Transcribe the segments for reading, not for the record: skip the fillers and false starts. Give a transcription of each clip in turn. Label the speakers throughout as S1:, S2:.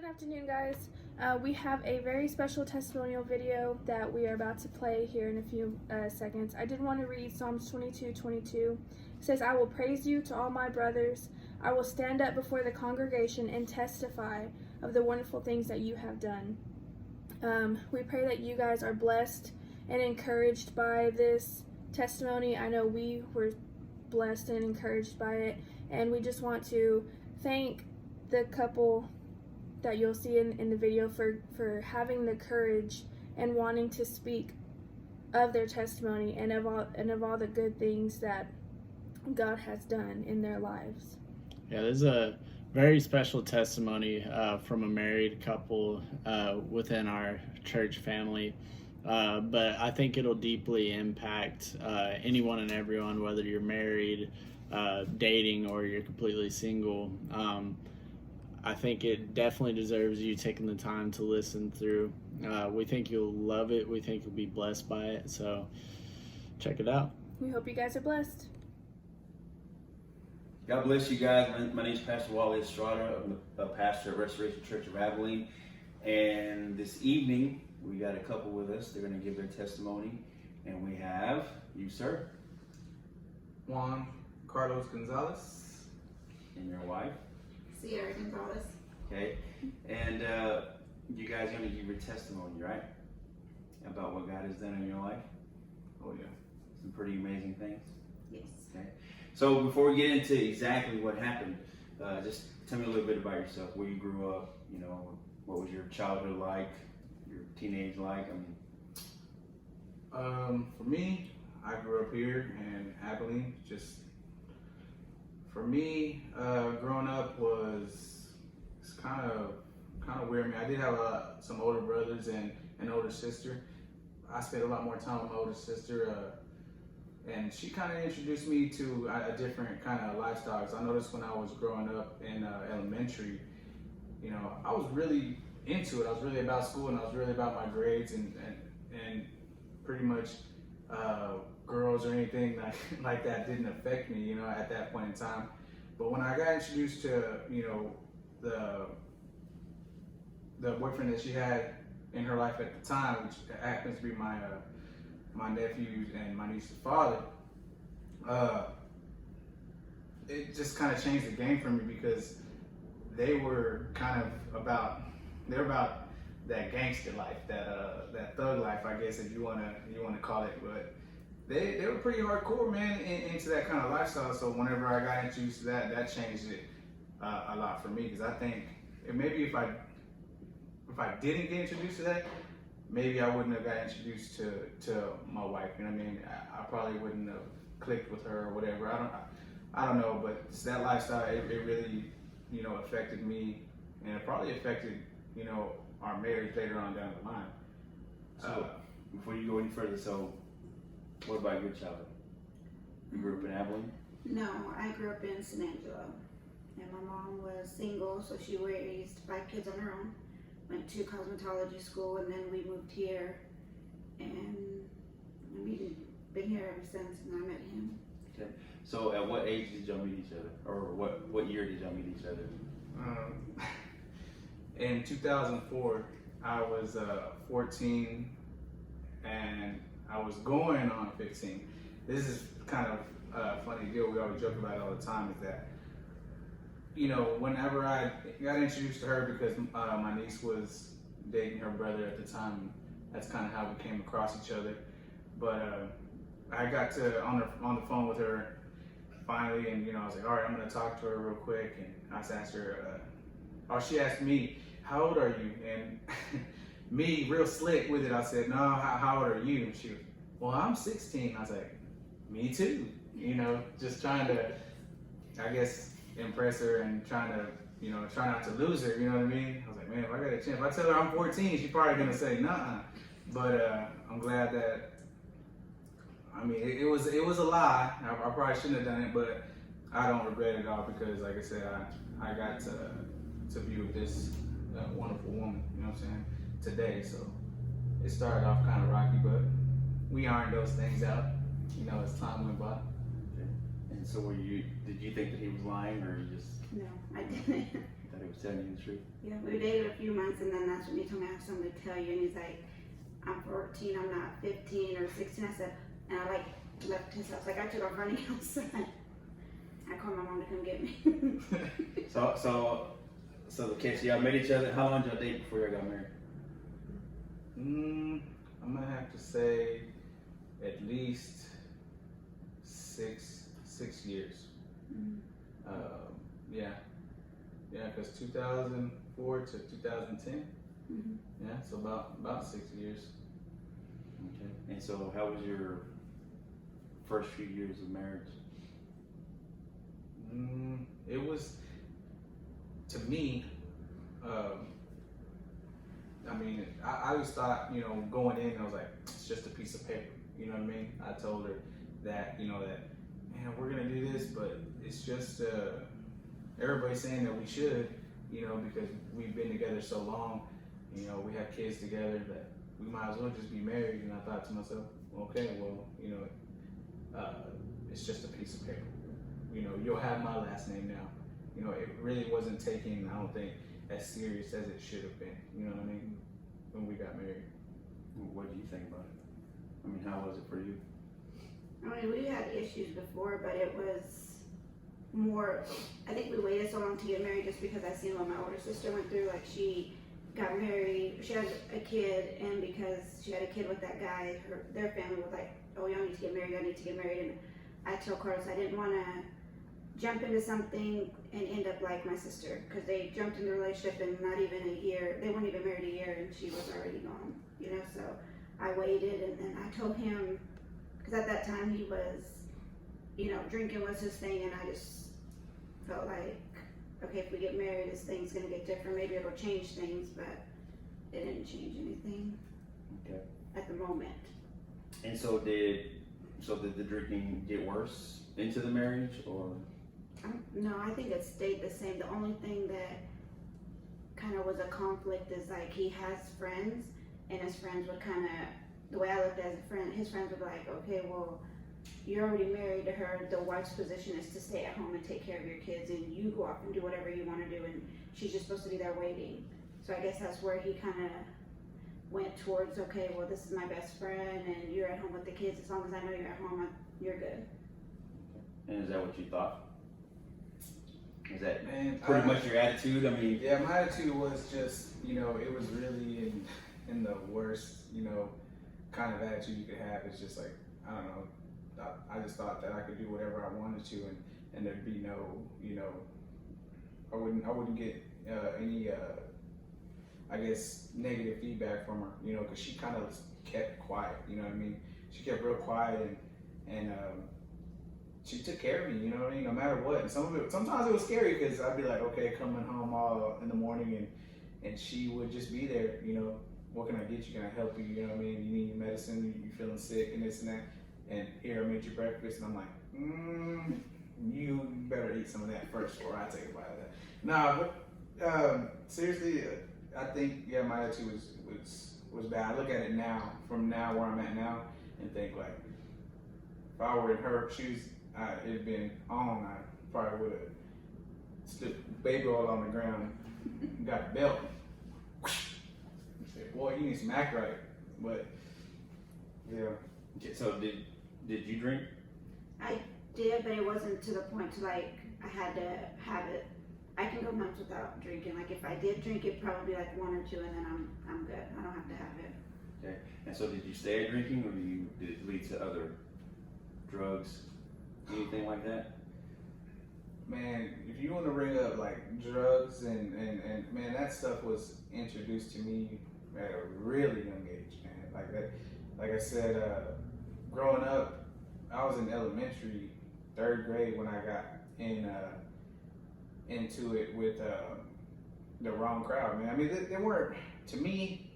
S1: Good afternoon, guys. We have a very special testimonial video that we are about to play here in a few seconds. I did want to read Psalms 22:22. It says, "I will praise you to all my brothers. I will stand up before the congregation and testify of the wonderful things that you have done." We pray that you guys are blessed and encouraged by this testimony. I know we were blessed and encouraged by it, and we just want to thank the couple that you'll see in the video for having the courage and wanting to speak of their testimony and of all the good things that God has done in their lives.
S2: Yeah, there's a very special testimony from a married couple within our church family, but I think it'll deeply impact anyone and everyone, whether you're married, dating, or you're completely single. I think it definitely deserves you taking the time to listen through. We think you'll love it. We think you'll be blessed by it. So check it out.
S1: We hope you guys are blessed.
S3: God bless you guys. My name is Pastor Wally Estrada. I'm the pastor at Restoration Church of Abilene. And this evening, we got a couple with us. They're going to give their testimony. And we have you, sir.
S4: Juan Carlos Gonzalez.
S3: And your wife.
S5: Sierra Gonzalez.
S3: Okay. And you guys are going to give your testimony, right? About what God has done in your life.
S4: Oh, yeah.
S3: Some pretty amazing things.
S5: Yes.
S3: Okay. So before we get into exactly what happened, just tell me a little bit about yourself, where you grew up, you know, what was your childhood like, your teenage like?
S4: For me, I grew up here in Abilene. Just for me, growing up was kind of weird. I mean, I did have some older brothers and an older sister. I spent a lot more time with my older sister. And she kind of introduced me to a different kind of lifestyle. Because I noticed when I was growing up in elementary, you know, I was really into it. I was really about school, and I was really about my grades, and pretty much girls or anything like that didn't affect me, you know, at that point in time. But when I got introduced to, you know, the boyfriend that she had in her life at the time, which happens to be my nephew and my niece's father, it just kind of changed the game for me, because they were about that gangster life, that thug life, I guess, if you wanna call it. But they were pretty hardcore, man, into that kind of lifestyle. So whenever I got introduced to that changed it a lot for me, because I think maybe if I didn't get introduced to that, maybe I wouldn't have got introduced to my wife. You know what I mean? I probably wouldn't have clicked with her or whatever. I don't know, but that lifestyle, it really, you know, affected me, and it probably affected, you know, our marriage later on down the line.
S3: So before you go any further, so what about your childhood? You grew up in Abilene?
S5: No, I grew up in San Angelo, and my mom was single, so she raised 5 kids on her own. Went to cosmetology school, and then we moved here, and we've been here ever since, and I met him.
S3: Okay. So at what age did y'all meet each other? Or what year did y'all meet each other?
S4: In 2004, I was 14, and I was going on 15. This is kind of a funny deal. We always joke about it all the time, is that, you know, whenever I got introduced to her, because my niece was dating her brother at the time, that's kind of how we came across each other. But I got to on the phone with her finally, and, you know, I was like, all right, I'm gonna talk to her real quick. And I just asked her, or she asked me, how old are you? And me, real slick with it, I said, no, how old are you? And she was, well, I'm 16. I was like, me too. You know, just trying to, I guess, impress her and trying to, you know, try not to lose her, you know what I mean? I was like, man, if I got a chance, if I tell her I'm 14, she's probably gonna say nah. But I'm glad that, I mean, it was a lie. I probably shouldn't have done it, but I don't regret it at all, because, like I said, I got to be with this wonderful woman, you know what I'm saying, today. So it started off kind of rocky, but we ironed those things out, you know, as time went by.
S3: Okay. And so did you think that he was lying, or you just
S5: No, I didn't.
S3: thought he was telling you the truth?
S5: Yeah, we dated a few months, and then that's when he told me I have something to tell you, and he's like, I'm 14, I'm not 15 or 16. I said, and I like left his house. Like I took off running outside. I called my mom to come get me.
S3: So the kids, y'all met each other. How long did y'all date before y'all got married?
S4: I'm gonna have to say at least six years. Yeah, because 2004 to 2010. Yeah, so about 6 years.
S3: Okay. And so, how was your first few years of marriage?
S4: It was, to me, I mean, I always thought, going in, I was like, it's just a piece of paper. You know what I mean? I told her that, man, we're gonna do this, but it's just, everybody's saying that we should, because we've been together so long, we have kids together, that we might as well just be married. And I thought to myself, okay, well, it's just a piece of paper. You'll have my last name now. It really wasn't taken, I don't think, as serious as it should have been. You know what I mean? When we got married.
S3: What do you think about it? I mean, how was it for you?
S5: I mean, we had issues before, but it was more, I think we waited so long to get married just because I seen what my older sister went through. Like, she got married, she had a kid, and because she had a kid with that guy, their family was like, oh, y'all need to get married, y'all need to get married. And I told Carlos I didn't want to jump into something and end up like my sister, because they jumped into a relationship and not even a year, they weren't even married a year, and she was already gone, so I waited. And then I told him, because at that time he was, drinking was his thing, and I just felt like, okay, if we get married, this thing's gonna get different, maybe it'll change things, but it didn't change anything.
S3: Okay.
S5: At the moment.
S3: And so did the drinking get worse into the marriage, or?
S5: No, I think it stayed the same. The only thing that kind of was a conflict is like he has friends, and his friends would kind of, the way I looked at it as a friend, his friends would be like, okay, well, you're already married to her. The wife's position is to stay at home and take care of your kids, and you go off and do whatever you want to do, and she's just supposed to be there waiting. So I guess that's where he kind of went towards, okay, well, this is my best friend, and you're at home with the kids. As long as I know you're at home, you're good.
S3: And is that what you thought? Is that
S4: Man,
S3: pretty much your attitude? I mean,
S4: yeah, my attitude was just, it was really in the worst, kind of attitude you could have. It's just like, I don't know, I just thought that I could do whatever I wanted to, and there'd be no, I wouldn't get any, I guess, negative feedback from her, because she kind of kept quiet, you know what I mean? She kept real quiet, and she took care of me, you know what I mean, no matter what. And sometimes it was scary, because I'd be like, okay, coming home all in the morning, and she would just be there, what can I get you? Can I help you? You know what I mean? You need medicine, you feeling sick, and this and that. And here, I made you breakfast, and I'm like, you better eat some of that first before I take a bite of that. Nah, but seriously, I think, yeah, my attitude was bad. I look at it now, from now where I'm at now, and think like, if I were in her shoes, it'd been on. I probably would have stood baby oil on the ground, got a belt. Said, boy, you need some act right. But yeah.
S3: So did you drink?
S5: I did, but it wasn't to the point to like I had to have it. I can go months without drinking. Like if I did drink it, probably like 1 or 2, and then I'm good. I don't have to have it.
S3: Okay. And so did you stay at drinking, or did it lead to other drugs, anything like that?
S4: Man, if you want to bring up like drugs and man, that stuff was introduced to me at a really young age, man. Like that, like I said, growing up, I was in elementary, 3rd grade when I got into it with the wrong crowd, man. I mean, they weren't, to me,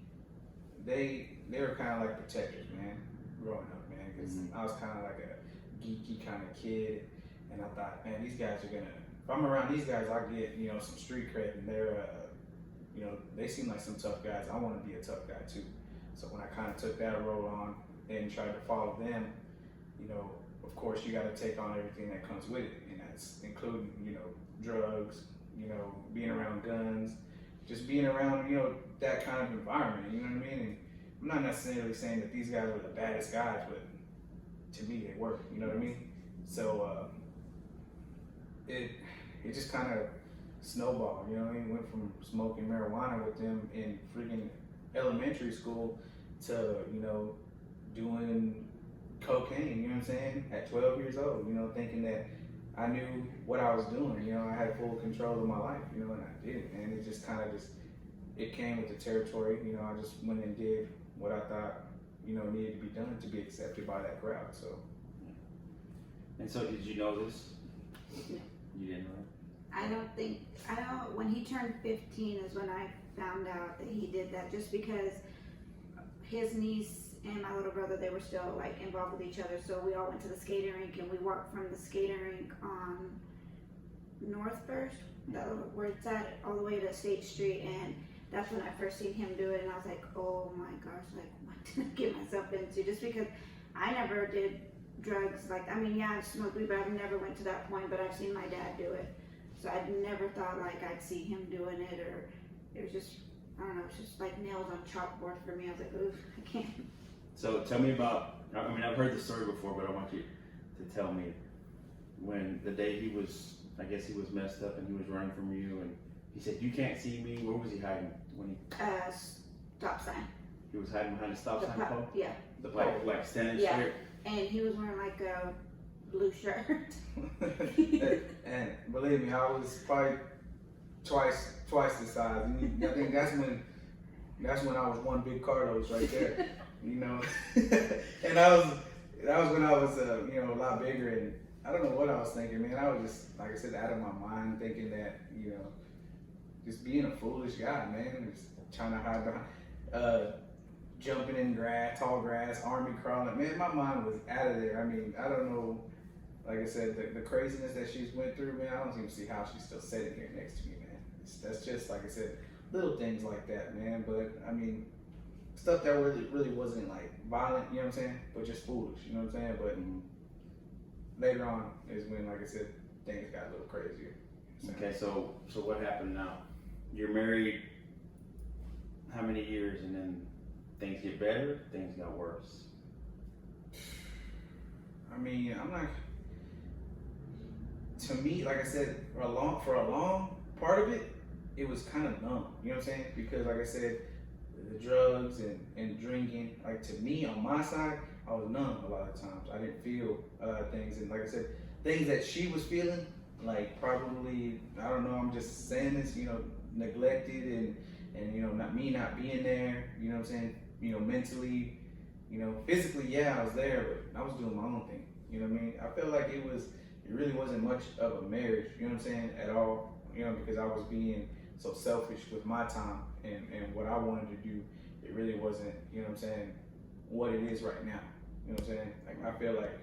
S4: they were kind of like protectors, man, growing up, man, because I was kind of like a geeky kind of kid, and I thought, man, these guys are gonna, if I'm around these guys, I'll get, some street cred, and they're, they seem like some tough guys. I want to be a tough guy too. So when I kind of took that role on and tried to follow them, of course, you got to take on everything that comes with it, and that's including, drugs, being around guns, just being around, that kind of environment. You know what I mean? And I'm not necessarily saying that these guys were the baddest guys, but to me, they were. You know what I mean? So it just kind of snowballed. You know what I mean? Went from smoking marijuana with them in freaking elementary school to doing cocaine. You know what I'm saying? At 12 years old, thinking that I knew what I was doing. I had full control of my life. And I did, and it just kind of it came with the territory. I just went and did what I thought needed to be done to be accepted by that crowd. So.
S3: And so, did you know this?
S5: No.
S3: You didn't know it?
S5: I don't, when he turned 15 is when I found out that he did that, just because his niece and my little brother, they were still like involved with each other. So we all went to the skating rink, and we walked from the skating rink on North First, where it's at, all the way to State Street. And that's when I first seen him do it, and I was like, oh my gosh, like what did I get myself into? Just because I never did drugs, I smoked weed, but I never went to that point. But I've seen my dad do it, so I never thought like I'd see him doing it, or it was just, I don't know, it's just like nails on chalkboard for me. I was like, ooh, I can't.
S3: So tell me about, I've heard the story before, but I want you to tell me when the day he was messed up and he was running from you, and he said, you can't see me. Where was he hiding when he?
S5: Stop sign.
S3: He was hiding behind the stop sign pole?
S5: Yeah.
S3: The pole, like standing straight?
S5: And he was wearing like a blue shirt.
S4: And believe me, I was probably twice the size. I think that's when I was one big Carlos right there. And that was when I was a lot bigger, and I don't know what I was thinking, man. I was just, like I said, out of my mind, thinking that just being a foolish guy, man, just trying to hide behind, jumping in grass, tall grass, army crawling. Man, my mind was out of there. I don't know. Like I said, the craziness that she's went through, man. I don't even see how she's still sitting here next to me, man. That's just, like I said, little things like that, man. But stuff that really wasn't like violent, you know what I'm saying? But just foolish, you know what I'm saying? But later on is when, like I said, things got a little crazier.
S3: Okay, so what happened now? You're married how many years, and then things get better, things got worse?
S4: I'm not. To me, like I said, for a long part of it, it was kind of numb. You know what I'm saying? Because, like I said, the drugs and drinking, like to me on my side, I was numb a lot of times. I didn't feel a lot of things, and like I said, things that she was feeling, like probably, I don't know, I'm just saying this, neglected and not being there, you know what I'm saying? Mentally, physically, yeah, I was there, but I was doing my own thing. You know what I mean? I felt like it really wasn't much of a marriage, you know what I'm saying, at all, because I was being so selfish with my time and what I wanted to do. It really wasn't, you know what I'm saying, what it is right now. You know what I'm saying? Like, I feel like,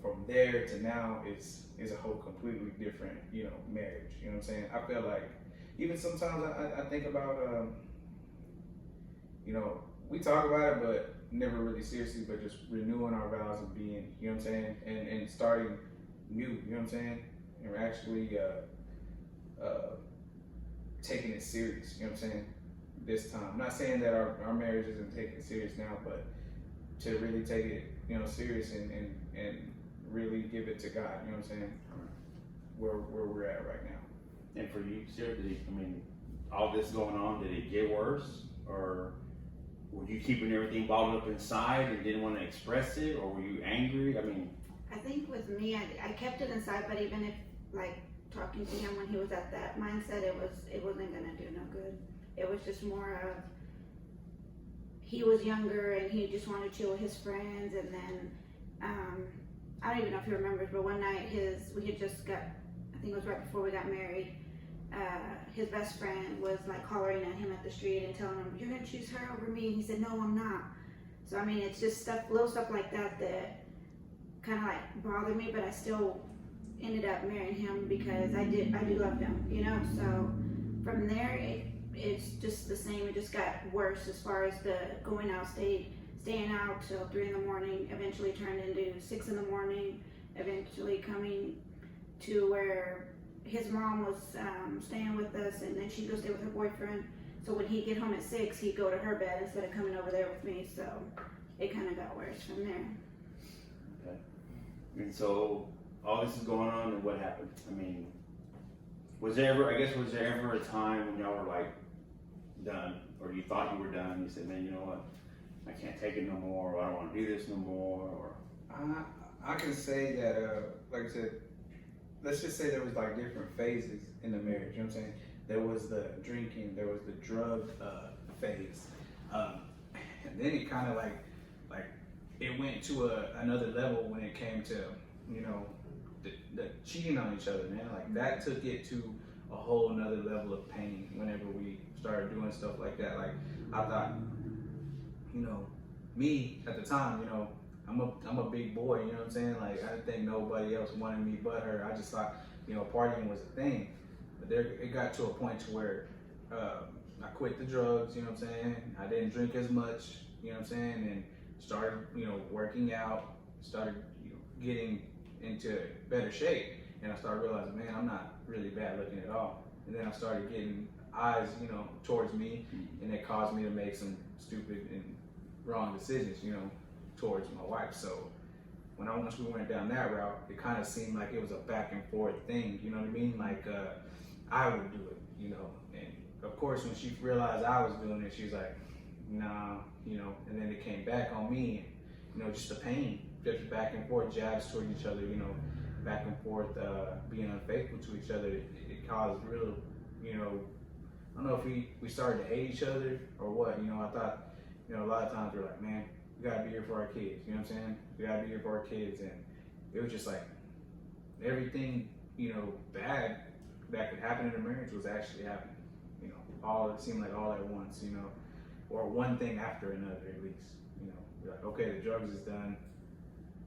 S4: from there to now is a whole completely different, marriage. You know what I'm saying? I feel like, even sometimes I think about, we talk about it, but never really seriously, but just renewing our vows of being, you know what I'm saying? And starting new, you know what I'm saying? And we're actually taking it serious, you know what I'm saying? This time. I'm not saying that our marriage isn't taken serious now, but to really take it, serious and really give it to God, you know what I'm saying? Where we're at right now.
S3: And for you, Sarah, all this going on, did it get worse? Or were you keeping everything bottled up inside and didn't want to express it? Or were you angry?
S5: I think with me, I kept it inside, but even if, like, talking to him when he was at that mindset, it wasn't going to do no good. It was just more of, he was younger and he just wanted to chill with his friends, and then, I don't even know if he remembers, but one night we had just got, I think it was right before we got married, his best friend was like hollering at him at the street and telling him, you're gonna choose her over me, and he said, no, I'm not. So it's just little stuff like that kind of like bothered me, but I still ended up marrying him because I do love him, so from there it's just the same. It just got worse as far as the going out, staying staying out till 3 in the morning, eventually turned into 6 in the morning, eventually coming to where his mom was staying with us, and then she'd go stay with her boyfriend. So when he'd get home at 6, he'd go to her bed instead of coming over there with me. So it kind of got worse from there.
S3: Okay. And so all this is going on, and what happened? I mean, was there ever a time when y'all were like done, or you thought you were done? You said, man, you know what? I can't take it no more, or I don't want to do this no more, or.
S4: I can say that, like I said, let's just say there was like different phases in the marriage. You know what I'm saying? There was the drinking, there was the drug phase, and then it kind of like it went to another level when it came to, you know, the cheating on each other, man. Like that took it to a whole nother level of pain whenever we started doing stuff like that. Like I thought, you know, me at the time, you know, I'm a big boy, you know what I'm saying? Like I didn't think nobody else wanted me but her. I just thought, you know, partying was a thing. But there, it got to a point to where I quit the drugs, you know what I'm saying? I didn't drink as much, you know what I'm saying? And started, you know, working out, started, you know, getting into better shape. And I started realizing, man, I'm not really bad looking at all. And then I started getting eyes, you know, towards me, and it caused me to make some stupid and wrong decisions, you know, towards my wife. So once we went down that route, it kind of seemed like it was a back and forth thing, you know what I mean? Like I would do it, you know, and of course when she realized I was doing it, she was like, nah, you know, and then it came back on me, you know, just the pain, just back and forth, jabs toward each other, you know, back and forth, being unfaithful to each other. It caused real, you know, I don't know if we started to hate each other or what, you know. I thought, you know, a lot of times we're like, man, we gotta be here for our kids, you know what I'm saying? We gotta be here for our kids, and it was just like everything, you know, bad that could happen in a marriage was actually happening, you know. It seemed like all at once, you know, or one thing after another at least, you know. We're like, okay, the drugs is done,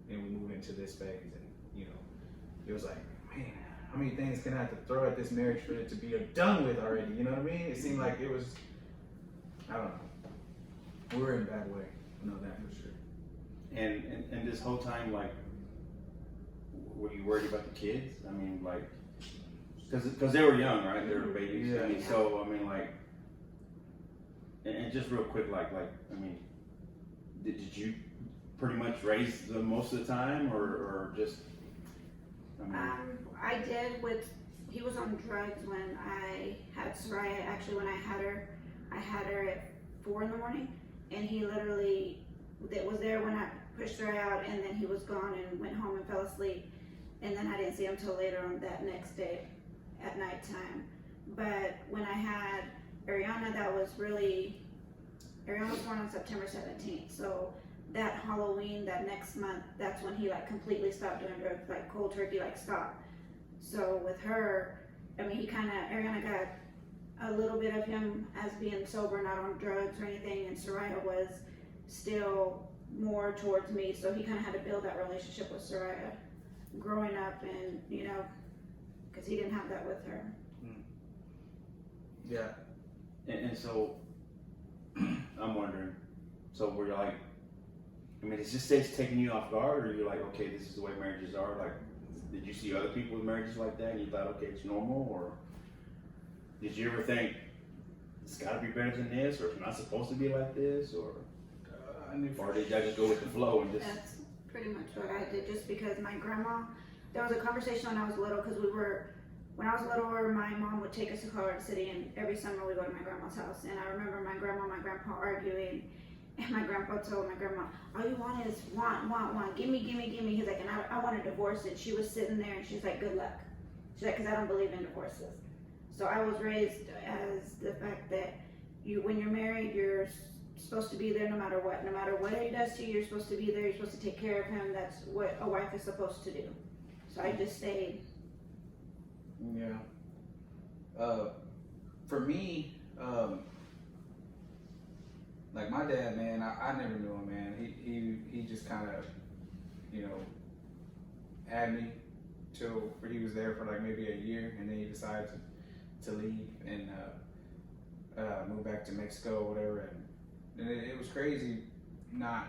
S4: and we move into this phase, and you know, it was like, man, how many things can I have to throw at this marriage for it to be done with already? You know what I mean? It seemed like it was, I don't know. We were in a bad way. I know that for sure.
S3: And this whole time, like, were you worried about the kids? I mean, like, because they were young, right? They were babies.
S4: Yeah.
S3: I mean, so I mean, like, and just real quick, like, I mean, did you pretty much raise them most of the time, or just? I mean,
S5: I did he was on drugs when I had Soraya. Actually, when I had her at 4 in the morning, and he literally was there when I pushed her out, and then he was gone and went home and fell asleep, and then I didn't see him till later on that next day at nighttime. But when I had Ariana, Ariana was born on September 17th, so that Halloween, that next month, that's when he like completely stopped doing drugs, like cold turkey, like stopped. So with her, I mean, Ariana got a little bit of him as being sober, not on drugs or anything, and Soraya was still more towards me, so he kind of had to build that relationship with Soraya growing up, and you know, because he didn't have that with her.
S4: Yeah.
S3: and so I'm wondering, so were you like, I mean, is this taking you off guard, or you're like, okay, this is the way marriages are? Like, did you see other people with marriages like that, and you thought, okay, it's normal, or did you ever think it's got to be better than this, or it's not supposed to be like this, or did I just go with the flow and just?
S5: That's pretty much what I did, just because my grandma. There was a conversation when I was little, because when I was littler, my mom would take us to Colorado City, and every summer we go to my grandma's house. And I remember my grandma and my grandpa arguing. And my grandpa told my grandma, all you want is want, gimme. He's like, and I want a divorce. And she was sitting there and she's like, good luck. She's like, because I don't believe in divorces. So I was raised as the fact that when you're married, you're supposed to be there no matter what. No matter what he does to you, you're supposed to be there. You're supposed to take care of him. That's what a wife is supposed to do. So I just stayed.
S4: Yeah. For me, like my dad, man, I never knew him, man. He just kind of, you know, had me till he was there for like maybe a year, and then he decided to leave and move back to Mexico or whatever. And it was crazy not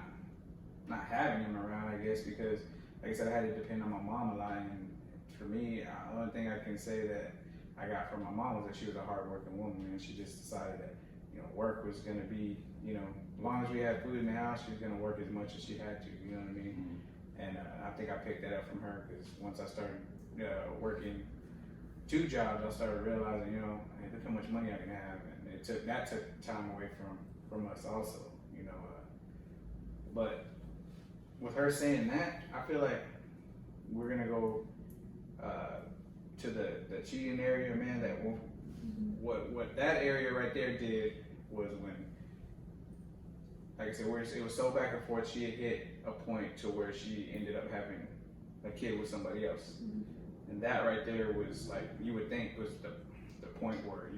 S4: having him around, I guess, because like I said, I had to depend on my mom a lot. And for me, the only thing I can say that I got from my mom was that she was a hardworking woman, and she just decided that, you know, work was going to be, you know, as long as we had food in the house, she was going to work as much as she had to, you know what I mean?
S3: Mm-hmm.
S4: And I think I picked that up from her, because once I started working 2 jobs, I started realizing, you know, hey, look how much money I can have, and that took time away from us also, you know. But with her saying that, I feel like we're gonna go to the cheating area, man. That what that area right there did was when, like I said, where it was so back and forth, she had hit a point to where she ended up having a kid with somebody else. And that right there was like, you would think was the point where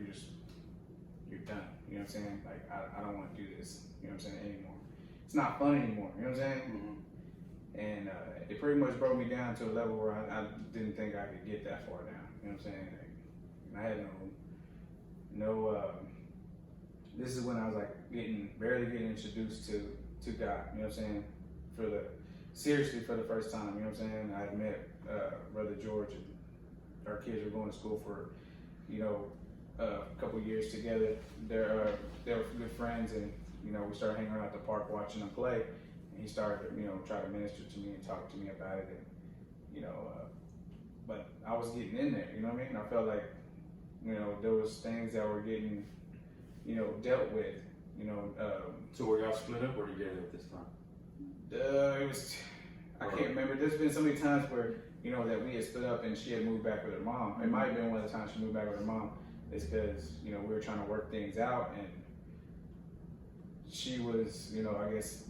S4: you're done. You know what I'm saying? Like, I don't want to do this, you know what I'm saying, anymore. It's not fun anymore, you know what I'm saying?
S3: Mm-hmm.
S4: And it pretty much broke me down to a level where I didn't think I could get that far down, you know what I'm saying? Like, I had this is when I was like barely getting introduced to God, you know what I'm saying? Seriously for the first time, you know what I'm saying? I had met Brother George, and our kids were going to school for, you know, a couple years together. They were good friends, and, you know, we started hanging around at the park watching them play. And he started to, you know, try to minister to me and talk to me about it, and, you know, but I was getting in there, you know what I mean? I felt like, you know, there was things that were getting, you know, dealt with, you know.
S3: So were y'all split up or together at this time?
S4: It was, I can't remember. There's been so many times where, you know, that we had split up and she had moved back with her mom. It might have been one of the times she moved back with her mom. It's because, you know, we were trying to work things out, and she was, you know, I guess,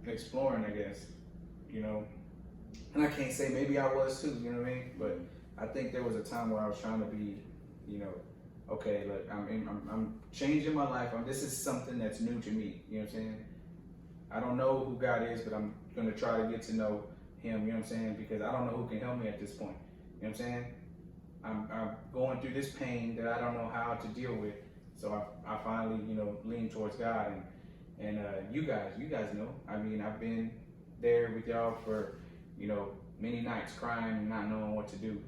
S4: exploring, I guess, you know. And I can't say, maybe I was too, you know what I mean? But I think there was a time where I was trying to be, you know, okay, look, I'm changing my life. This is something that's new to me, you know what I'm saying? I don't know who God is, but I'm going to try to get to know him, you know what I'm saying? Because I don't know who can help me at this point, you know what I'm saying? I'm going through this pain that I don't know how to deal with. So I finally, you know, lean towards God, and you guys know. I mean, I've been there with y'all for, you know, many nights crying and not knowing what to do.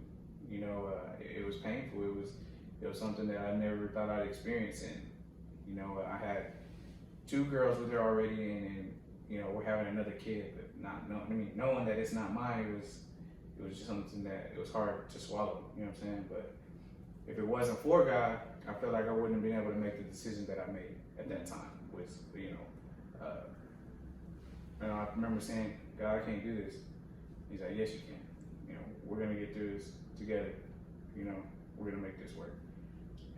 S4: You know, it was painful. It was something that I never thought I'd experience. And, you know, I had 2 girls with her already, and you know, we're having another kid, but knowing that it's not mine, it was just something that it was hard to swallow, you know what I'm saying? But if it wasn't for God, I feel like I wouldn't have been able to make the decision that I made at that time. Was, you know, and I remember saying, God, I can't do this. He's like, yes, you can. You know, we're gonna get through this together. You know, we're gonna make this work.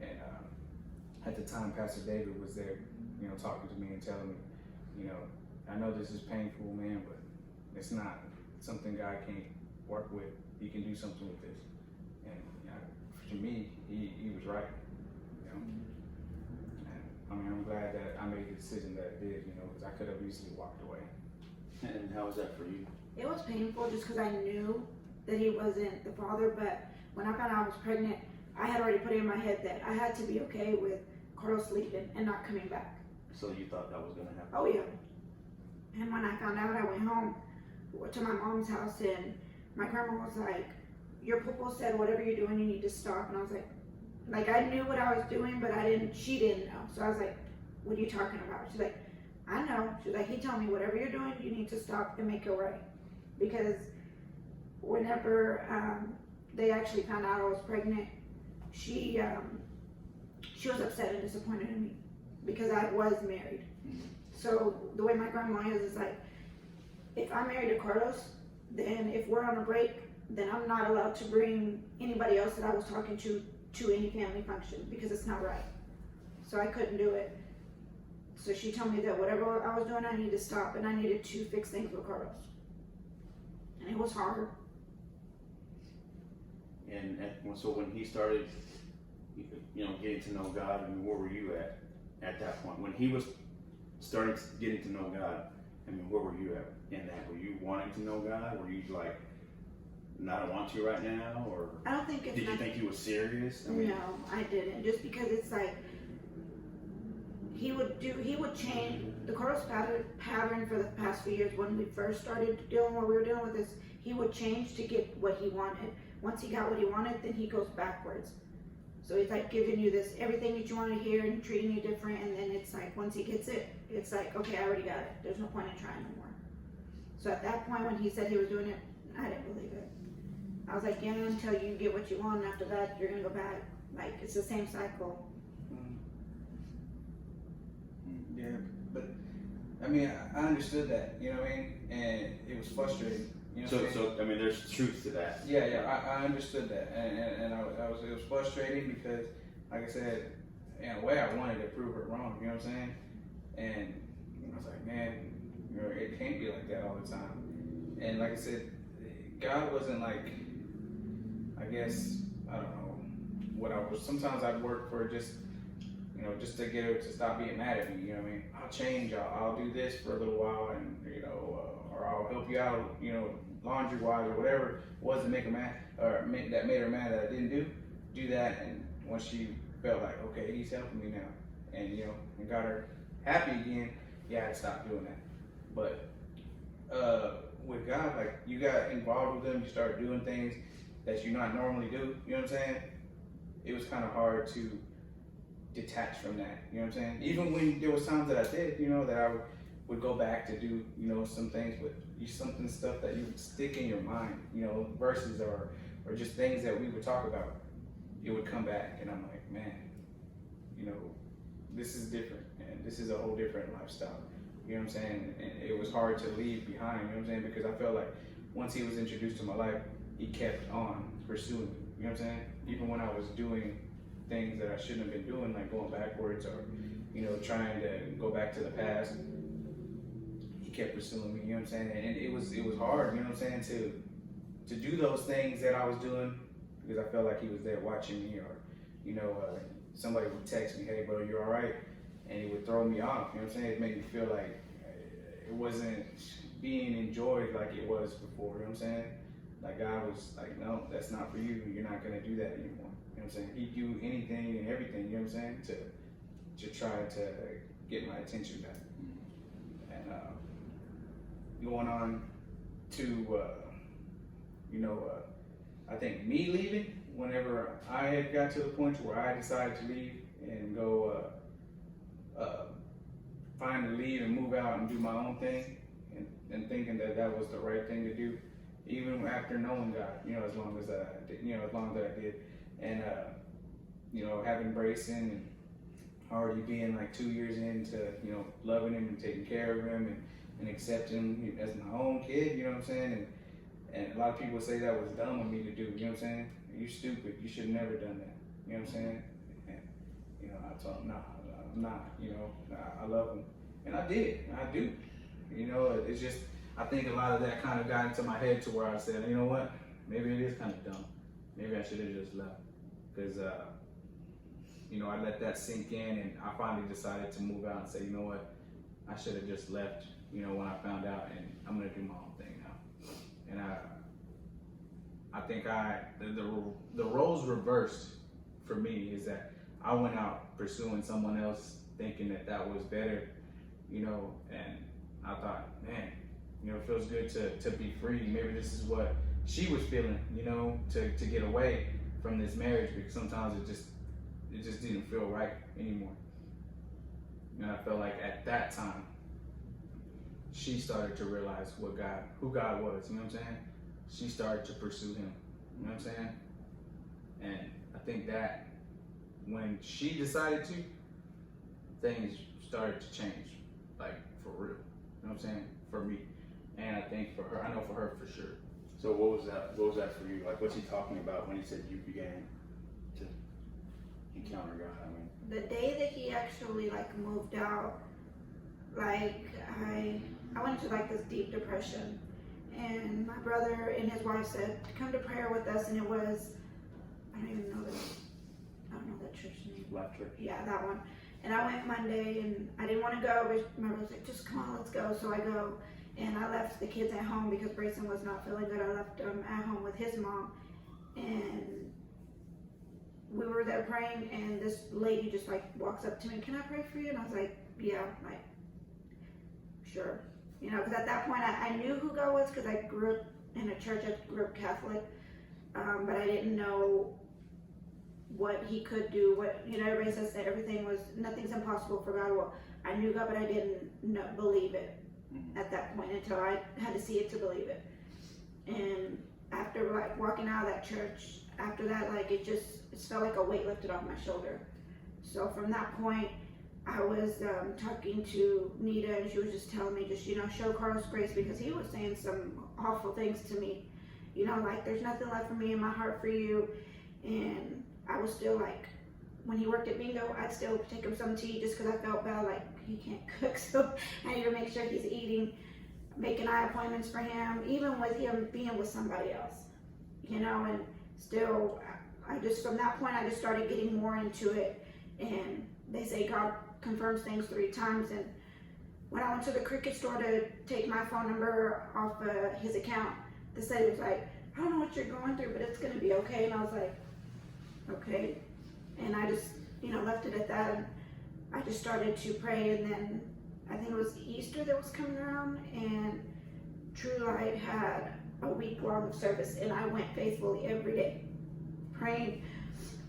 S4: And at the time, Pastor David was there, you know, talking to me and telling me, you know, I know this is painful, man, but it's not something God can't work with. He can do something with this. And you know, to me, he was right. You know, and I mean, I'm glad that I made the decision that I did. You know, because I could have easily walked away.
S3: And how was that for you?
S5: It was painful just because I knew that he wasn't the father, but when I found out I was pregnant, I had already put it in my head that I had to be okay with Carlos leaving and not coming back.
S3: So you thought that was going to happen?
S5: Oh yeah. And when I found out, I went home to my mom's house, and my grandma was like, your papa said whatever you're doing, you need to stop. And I was like I knew what I was doing, but she didn't know. So I was like, what are you talking about? She's like, I know. She's like, he told me whatever you're doing, you need to stop and make it right. Because whenever they actually found out I was pregnant, she was upset and disappointed in me because I was married. So the way my grandma is like, if I'm married to Carlos, then if we're on a break, then I'm not allowed to bring anybody else that I was talking to any family function because it's not right. So I couldn't do it. So she told me that whatever I was doing, I needed to stop, and I needed to fix things with Carlos. And it was hard.
S3: And so when he started, you know, getting to know God, I mean, where were you at that point? When he was starting getting to know God, I mean, where were you at in that? Were you wanting to know God? Were you like, no, I don't want to right now? Or
S5: I don't think it's
S3: did you think he was serious? I mean,
S5: no, I didn't. Just because it's like, he would change the course pattern for the past few years. When we first started dealing what we were dealing with this, he would change to get what he wanted. Once he got what he wanted, then he goes backwards. So he's like giving you this, everything that you want to hear and treating you different, and then it's like, once he gets it, it's like, okay, I already got it. There's no point in trying no more. So at that point, when he said he was doing it, I didn't believe it. I was like, yeah, until you get what you want, and after that, you're gonna go back. Like, it's the same cycle.
S4: Yeah, but I mean, I understood that, you know what I mean, and it was frustrating. You know what I'm saying?
S3: So I mean, there's truth to that.
S4: Yeah, I understood that, and it was frustrating because, like I said, in a way, I wanted to prove her wrong. You know what I'm saying? And I was like, man, you know, it can't be like that all the time. And like I said, God wasn't like, I guess, I don't know what I was. Sometimes I'd work for just, you know, just to get her to stop being mad at me. You know what I mean? I'll change. I'll do this for a little while, and you know, or I'll help you out. You know, laundry wise or whatever it was to make her mad, or that made her mad that I didn't do that. And once she felt like, okay, he's helping me now, and you know, and got her happy again, yeah, I had to stop doing that. But with God, like, you got involved with him, you started doing things that you not normally do. You know what I'm saying? It was kind of hard to detach from that. You know what I'm saying? Even when there was times that I did, you know, that I would go back to do, you know, some things, but stuff that you would stick in your mind, you know, verses or just things that we would talk about. It would come back, and I'm like, man, you know, this is different, and this is a whole different lifestyle. You know what I'm saying? And it was hard to leave behind, you know what I'm saying? Because I felt like once he was introduced to my life, he kept on pursuing me, you know what I'm saying? Even when I was doing things that I shouldn't have been doing, like going backwards or, you know, trying to go back to the past, he kept pursuing me, you know what I'm saying? And it was hard, you know what I'm saying, to do those things that I was doing, because I felt like he was there watching me, or, you know, somebody would text me, hey bro, you all right? And it would throw me off, you know what I'm saying? It made me feel like it wasn't being enjoyed like it was before, you know what I'm saying? Like God was like, no, that's not for you. You're not gonna do that anymore. You know what I'm saying? He'd do anything and everything, you know what I'm saying, to try to get my attention back. And going on to, you know, I think me leaving, whenever I had got to the point where I decided to leave and go finally leave and move out and do my own thing, and thinking that that was the right thing to do, even after knowing God, you know, as long as I did, and you know, having Brayson and already being like 2 years into, you know, loving him and taking care of him and accepting him as my own kid, you know what I'm saying? And a lot of people say that was dumb of me to do, you know what I'm saying? You stupid, you should have never done that, you know what I'm saying? And, you know, I told him, nah, I'm not, you know, I love him. And I did, I do. You know, it's just, I think a lot of that kind of got into my head to where I said, you know what, maybe it is kind of dumb. Maybe I should have just left. Because, you know, I let that sink in, and I finally decided to move out and say, you know what, I should have just left, you know, when I found out, and I'm going to do my own thing now. And I think the roles reversed for me is that I went out pursuing someone else, thinking that that was better, you know, and I thought, man, you know, it feels good to be free. Maybe this is what she was feeling, you know, to get away from this marriage, because sometimes it just didn't feel right anymore. And I felt like at that time, she started to realize who God was, you know what I'm saying? She started to pursue him, you know what I'm saying? And I think that when she decided to, things started to change, like for real, you know what I'm saying? For me, and I think for her, I know for her for sure.
S3: So what was that for you? Like, what's he talking about when he said you began to encounter God? I mean,
S5: The day that he actually like moved out, like I went into like this deep depression, and my brother and his wife said, come to prayer with us, and it was, I don't know that church name.
S3: Life Church.
S5: Yeah, that one. And I went Monday, and I didn't want to go, but my brother was like, just come on, let's go. So I go, and I left the kids at home because Brayson was not feeling good. I left them at home with his mom, and we were there praying, and this lady just like walks up to me, "Can I pray for you?" And I was like, "Yeah," like, sure. You know, because at that point I knew who God was because I grew up in a church. I grew up Catholic, but I didn't know what he could do. What, you know, everybody says that nothing's impossible for God. Well, I knew God, but I didn't believe it at that point until I had to see it to believe it. And after like walking out of that church, after that, like it felt like a weight lifted off my shoulder. So from that point, I was talking to Nita, and she was just telling me, just, you know, show Carlos grace, because he was saying some awful things to me. You know, like, there's nothing left for me in my heart for you. And I was still like, when he worked at Bingo, I'd still take him some tea just because I felt bad, like, he can't cook, so I need to make sure he's eating, making eye appointments for him, even with him being with somebody else, you know. And still, from that point, I just started getting more into it. And they say God confirms things 3 times. And when I went to the Cricket store to take my phone number off his account, the lady was like, "I don't know what you're going through, but it's going to be okay." And I was like, okay. And I just, you know, left it at that. And I just started to pray. And then I think it was Easter that was coming around, and True Light had a week-long service, and I went faithfully every day, praying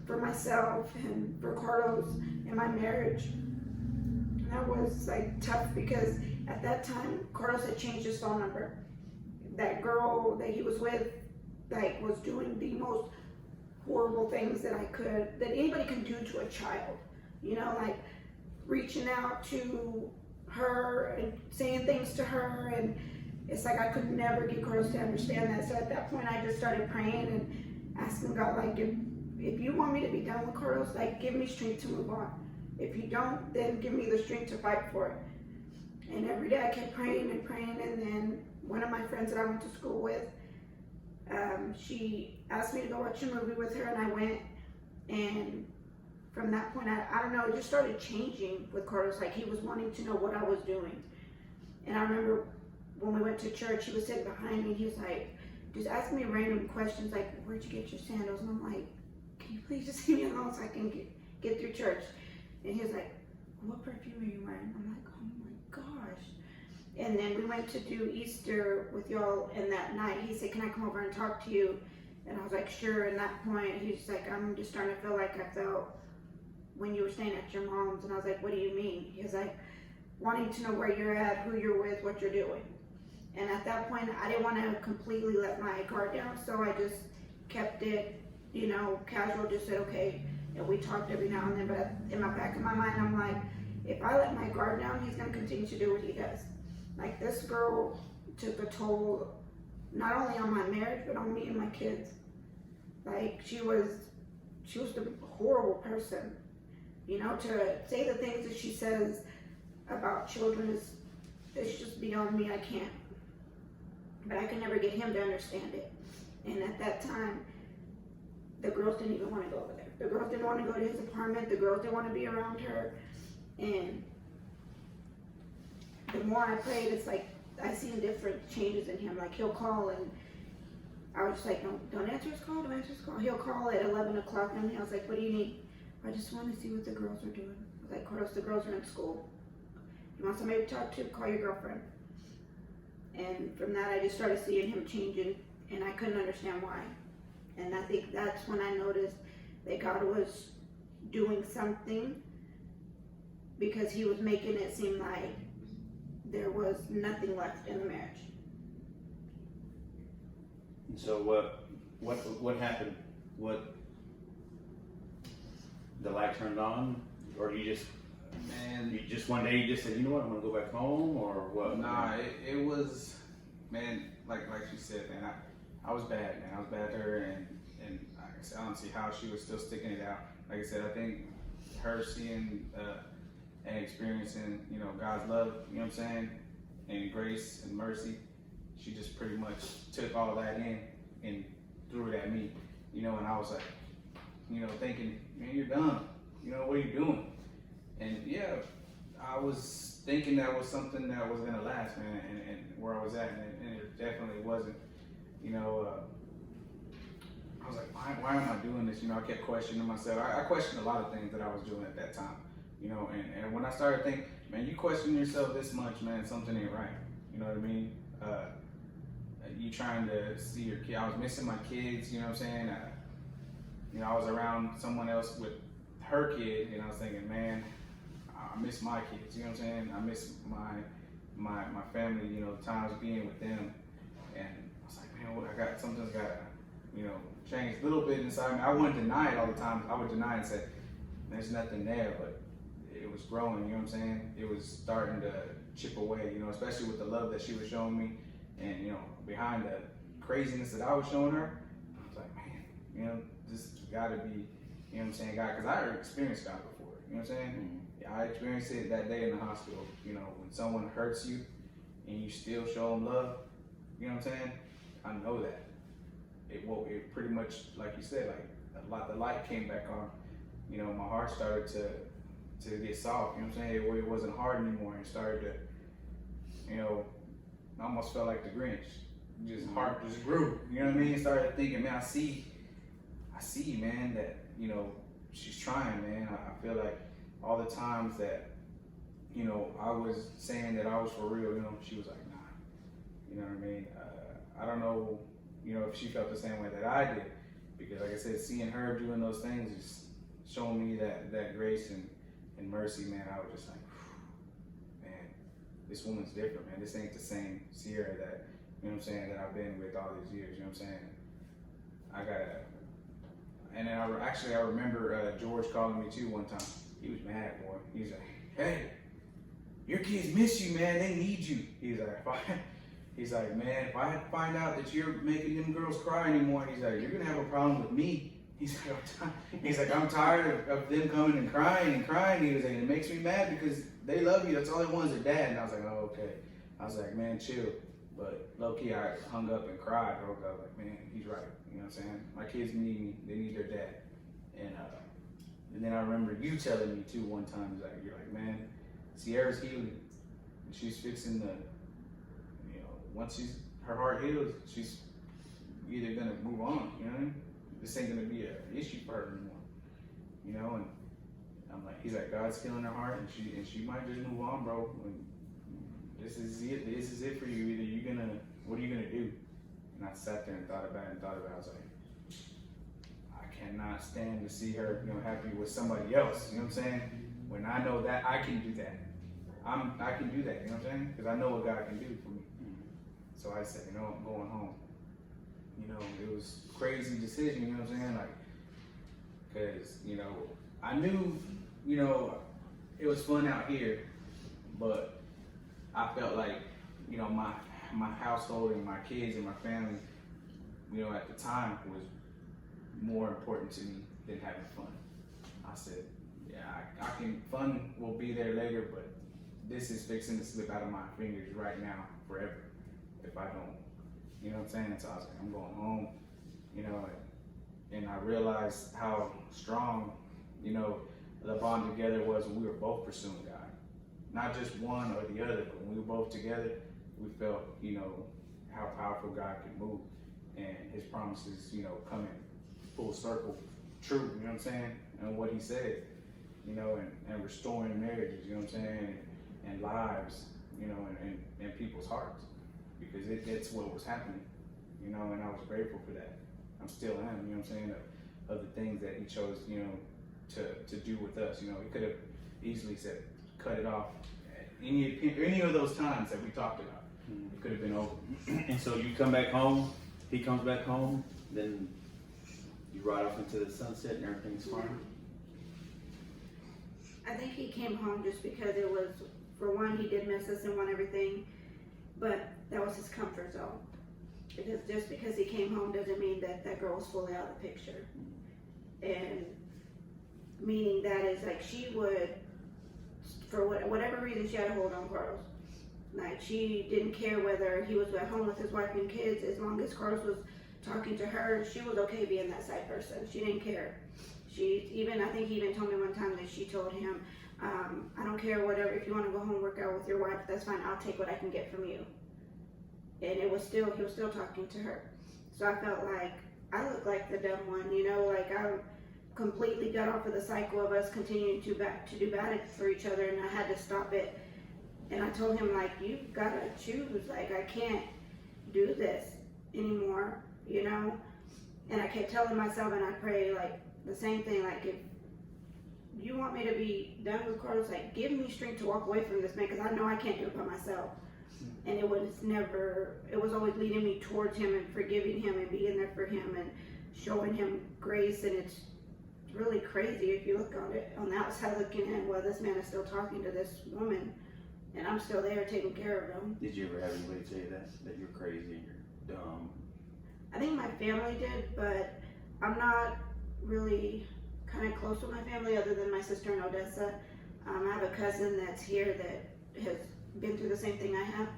S5: for myself and for Carlos and my marriage. And that was like tough because at that time, Carlos had changed his phone number. That girl that he was with, like, was doing the most horrible things that anybody can do to a child. You know, like reaching out to her and saying things to her, and it's like I could never get Carlos to understand that. So at that point, I just started praying and asking God, like, if you want me to be done with Carlos, like, give me strength to move on. If you don't, then give me the strength to fight for it. And every day I kept praying and praying. And then one of my friends that I went to school with, she asked me to go watch a movie with her, and I went. And from that point, I don't know, it just started changing with Carlos. Like, he was wanting to know what I was doing. And I remember when we went to church, he was sitting behind me. He was like, just asking me random questions, like, "Where'd you get your sandals?" And I'm like, "Can you please just leave me alone so I can get through church?" And he was like, "What perfume are you wearing?" I'm like, "Oh my gosh." And then we went to do Easter with y'all, and that night he said, "Can I come over and talk to you?" And I was like, "Sure." And that point, he's like, "I'm just starting to feel like I felt when you were staying at your mom's." And I was like, "What do you mean?" He was like, "Wanting to know where you're at, who you're with, what you're doing." And at that point, I didn't want to completely let my guard down, so I just kept it, you know, casual, just said, okay. And we talked every now and then, but in my back of my mind, I'm like, if I let my guard down, he's going to continue to do what he does. Like, this girl took a toll, not only on my marriage, but on me and my kids. Like, she was the horrible person. You know, to say the things that she says about children it's just beyond me. I can't. But I could never get him to understand it. And at that time, the girls didn't even want to go over there. The girls didn't want to go to his apartment. The girls didn't want to be around her. And the more I prayed, it's like I seen different changes in him. Like, he'll call, and I was just like, don't answer his call, don't answer his call. He'll call at 11 o'clock, and I was like, "What do you need?" "I just want to see what the girls are doing." I was like, "Carlos, the girls are in school. You want somebody to talk to? Call your girlfriend." And from that, I just started seeing him changing, and I couldn't understand why. And I think that's when I noticed that God was doing something, because he was making it seem like there was nothing left in the marriage.
S3: And so what happened? The light turned on, or you just one day you just said, "You know what, I'm gonna go back home," or what?
S4: Nah, it was, man, like she said, man, I was bad, man. I was bad to her, and like I said, I don't see how she was still sticking it out. Like I said, I think her seeing and experiencing, you know, God's love, you know what I'm saying, and grace and mercy, she just pretty much took all that in and threw it at me, you know. And I was like, you know, thinking, "Man, you're dumb. You know, what are you doing?" And yeah, I was thinking that was something that was gonna last, man, and where I was at, and it definitely wasn't. You know, I was like, why am I doing this? I kept questioning myself. I questioned a lot of things that I was doing at that time, and when I started thinking, man, you question yourself this much, man, something ain't right. You know what I mean? You trying to see your kid. I was missing my kids, you know what I'm saying? I was around someone else with her kid, and I was thinking, man, I miss my kids, you know what I'm saying? I miss my family, times being with them. And I was like, man, something's got to, change a little bit inside me. I wouldn't deny it all the time. I would deny it and say, there's nothing there, but it was growing, you know what I'm saying? It was starting to chip away, especially with the love that she was showing me. And, behind the craziness that I was showing her, I was like, man, this got to be, you know what I'm saying, God, because I experienced God before, you know what I'm saying?
S3: Mm-hmm.
S4: Yeah, I experienced it that day in the hospital, when someone hurts you and you still show them love, you know what I'm saying? I know that. It pretty much, like you said, like the light came back on, my heart started to get soft, you know what I'm saying? It wasn't hard anymore, and started to, I almost felt like the Grinch. Heart just grew, you know what I mean? Started thinking, man, I see, man, that, she's trying, man. I feel like all the times that, I was saying that I was for real, she was like, nah, you know what I mean? I don't know, if she felt the same way that I did, because like I said, seeing her doing those things is showing me that grace and mercy, man. I was just like, man, this woman's different, man. This ain't the same Sierra that, you know what I'm saying, that I've been with all these years, you know what I'm saying? And then I remember George calling me too one time. He was mad, boy. He's like, hey, your kids miss you, man. They need you. He's like, man, if I find out that you're making them girls cry anymore, he's like, you're gonna have a problem with me. He's like, I'm tired of them coming and crying. He was like, it makes me mad because they love you. That's all they want is their dad. And I was like, oh, okay. I was like, man, chill. But low-key, I hung up and cried. I was like, man, he's right. You know what I'm saying? My kids need me. They need their dad. And then I remember you telling me too one time, you're like, man, Sierra's healing. And she's fixing once her heart heals, she's either gonna move on, you know what I mean? This ain't gonna be an issue for her anymore. And I'm like, he's like, God's healing her heart, and she might just move on, bro. This is it for you. What are you gonna do? And I sat there and thought about it. I was like, I cannot stand to see her, happy with somebody else. You know what I'm saying? When I know that I can do that, I can do that. You know what I'm saying? Because I know what God can do for me. So I said, I'm going home. It was a crazy decision. You know what I'm saying? Because I knew, it was fun out here, but I felt like, my household and my kids and my family, at the time was more important to me than having fun. I said, yeah, fun will be there later, but this is fixing to slip out of my fingers right now, forever, if I don't, you know what I'm saying? So I was like, I'm going home, and I realized how strong, the bond together was when we were both pursuing God. Not just one or the other, but when we were both together, we felt, how powerful God could move, and his promises, coming full circle, true, you know what I'm saying? And what he said, and restoring marriages, you know what I'm saying? And lives, and people's hearts, because it's what was happening, and I was grateful for that. I still am, you know what I'm saying? Of the things that he chose, to do with us. He could have easily said, cut it off at any of those times that we talked about. It could have been over.
S3: And so you come back home, he comes back home, then you ride off into the sunset and everything's fine?
S5: I think he came home just because it was, for one, he did miss us and want everything, but that was his comfort zone. Because just because he came home doesn't mean that that girl was fully out of the picture. And meaning that is like she would, for whatever reason, she had a hold on Carlos. Like she didn't care whether he was at home with his wife and kids, as long as Carlos was talking to her, she was okay being that side person. She didn't care. I think he even told me one time that she told him, I don't care whatever, if you want to go home work out with your wife, that's fine, I'll take what I can get from you. And he was still talking to her. So I felt like I look like the dumb one, you know, like I completely got off of the cycle of us continuing to do bad for each other, and I had to stop it. And I told him, like, you gotta choose, like, I can't do this anymore, you know. And I kept telling myself, and I pray, like, the same thing, like, if you want me to be done with Carlos, like, give me strength to walk away from this man, because I know I can't do it by myself. And it was always leading me towards him and forgiving him and being there for him and showing him grace. And it's really crazy if you look on it on the outside looking in. Well, this man is still talking to this woman, and I'm still there taking care of him.
S3: Did you ever have anybody say that you're crazy and you're dumb?
S5: I think my family did, but I'm not really kind of close with my family other than my sister in Odessa. I have a cousin that's here that has been through the same thing I have,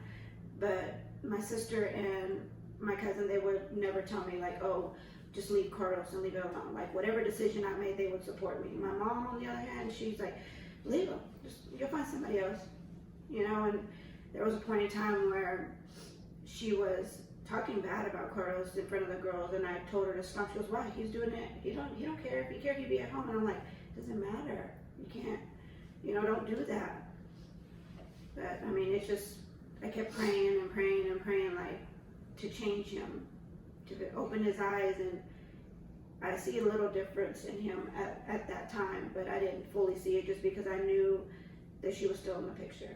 S5: but my sister and my cousin, they would never tell me, like, oh, just leave Carlos and leave it alone. Like, whatever decision I made, they would support me. My mom, on the other hand, she's like, leave him, you'll find somebody else, you know. And there was a point in time where she was talking bad about Carlos in front of the girls, and I told her to stop. She goes, why? He's doing it. He don't care. If he cared, he'd be at home. And I'm like, doesn't matter. You can't, you know, don't do that. But I mean, it's just, I kept praying and praying and praying, like, to change him, to open his eyes. And I see a little difference in him at that time, but I didn't fully see it just because I knew that she was still in the picture.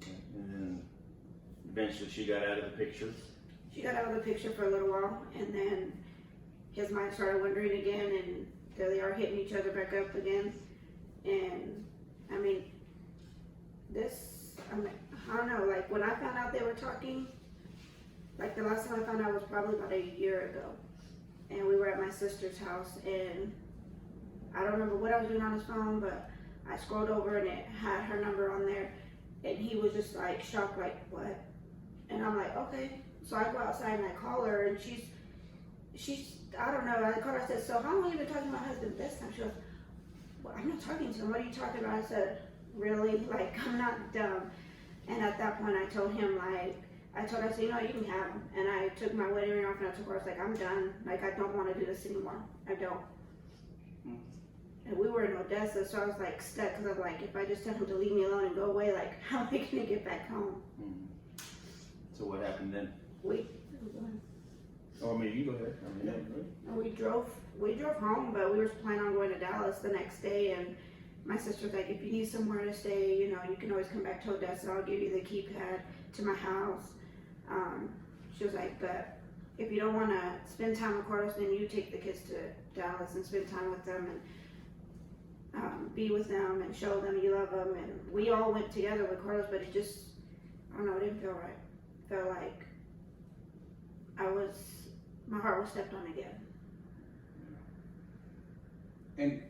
S3: Okay. And then eventually she got out of the picture.
S5: She got out of the picture for a little while, and then his mind started wandering again, and there they are hitting each other back up again. And I mean, I don't know, like, when I found out they were talking, like, the last time I found out was probably about a year ago. And we were at my sister's house, and I don't remember what I was doing on his phone, but I scrolled over and it had her number on there, and he was just like shocked, like, what? And I'm like, okay. So I go outside and I call her, and she's I don't know, I called her, I said, so how long have you been talking to my husband this time? She goes, well, I'm not talking to him, what are you talking about? I said, really? Like, I'm not dumb. And at that point I told him, like, I said, you know, you can have him. And I took my wedding ring off and I told her, I was like, I'm done. Like, I don't want to do this anymore. I don't. And we were in Odessa, so I was like stuck, because I'm like, if I just tell him to leave me alone and go away, like, how am I going to get back home?
S3: So what happened then? Oh, I mean, you go ahead. I mean,
S5: we drove home, but we were planning on going to Dallas the next day. And my sister was like, if you need somewhere to stay, you know, you can always come back to Odessa. I'll give you the keypad to my house. She was like, but if you don't want to spend time with Carlos, then you take the kids to Dallas and spend time with them and be with them and show them you love them. And we all went together with Carlos, but it just, I don't know, it didn't feel right. It felt like my heart was stepped on again.
S4: And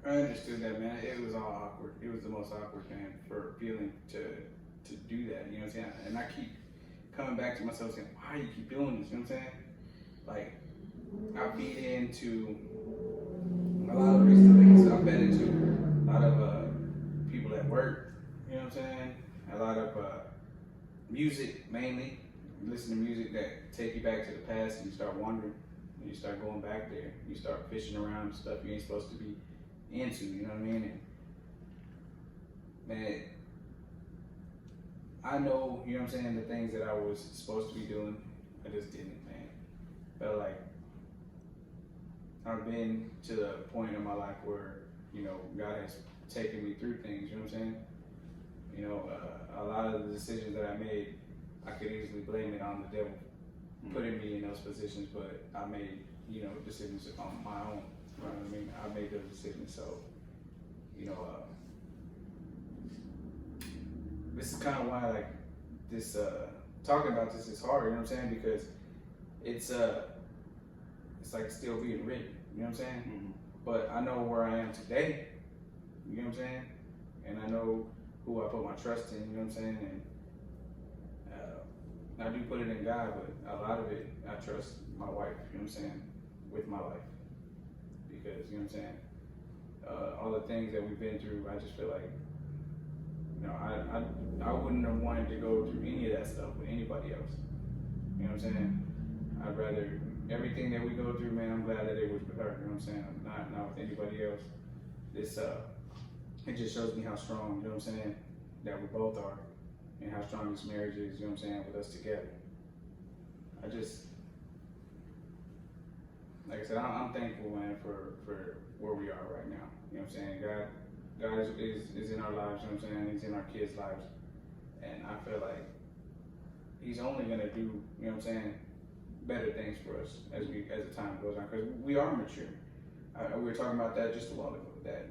S4: I understood that, man. It was all awkward. It was the most awkward thing for feeling to do that. You know what I'm saying? And I keep coming back to myself saying, why do you keep doing this? You know what I'm saying? Like, I feed into a lot of reasons. I've been into a lot of people at work. You know what I'm saying? A lot of music, mainly. You listen to music that take you back to the past, and you start wondering. And you start going back there. You start fishing around stuff you ain't supposed to be into. You know what I mean? And man, I know, you know what I'm saying, the things that I was supposed to be doing, I just didn't, man. Felt like I've been to the point in my life where, you know, God has taken me through things, you know what I'm saying? You know, a lot of the decisions that I made, I could easily blame it on the devil putting me in those positions, but I made, you know, decisions on my own, you know what I mean? I made those decisions, so, you know, this is kind of why, like, this, talking about this is hard, you know what I'm saying? Because it's like still being written, you know what I'm saying? Mm-hmm. But I know where I am today, you know what I'm saying? And I know who I put my trust in, you know what I'm saying? And I do put it in God, but a lot of it, I trust my wife, you know what I'm saying? With my life. Because, you know what I'm saying? All the things that we've been through, I just feel like, you know, I wouldn't have wanted to go through any of that stuff with anybody else. You know what I'm saying? I'd rather everything that we go through, man. I'm glad that it was with her. You know what I'm saying? Not with anybody else. This it just shows me how strong. You know what I'm saying? That we both are, and how strong this marriage is. You know what I'm saying? With us together. I just, like I said, I'm thankful, man, for where we are right now. You know what I'm saying? God is in our lives. You know what I'm saying? He's in our kids' lives, and I feel like He's only gonna do, you know what I'm saying, better things for us as the time goes on, because we are mature. We were talking about that just a while ago. That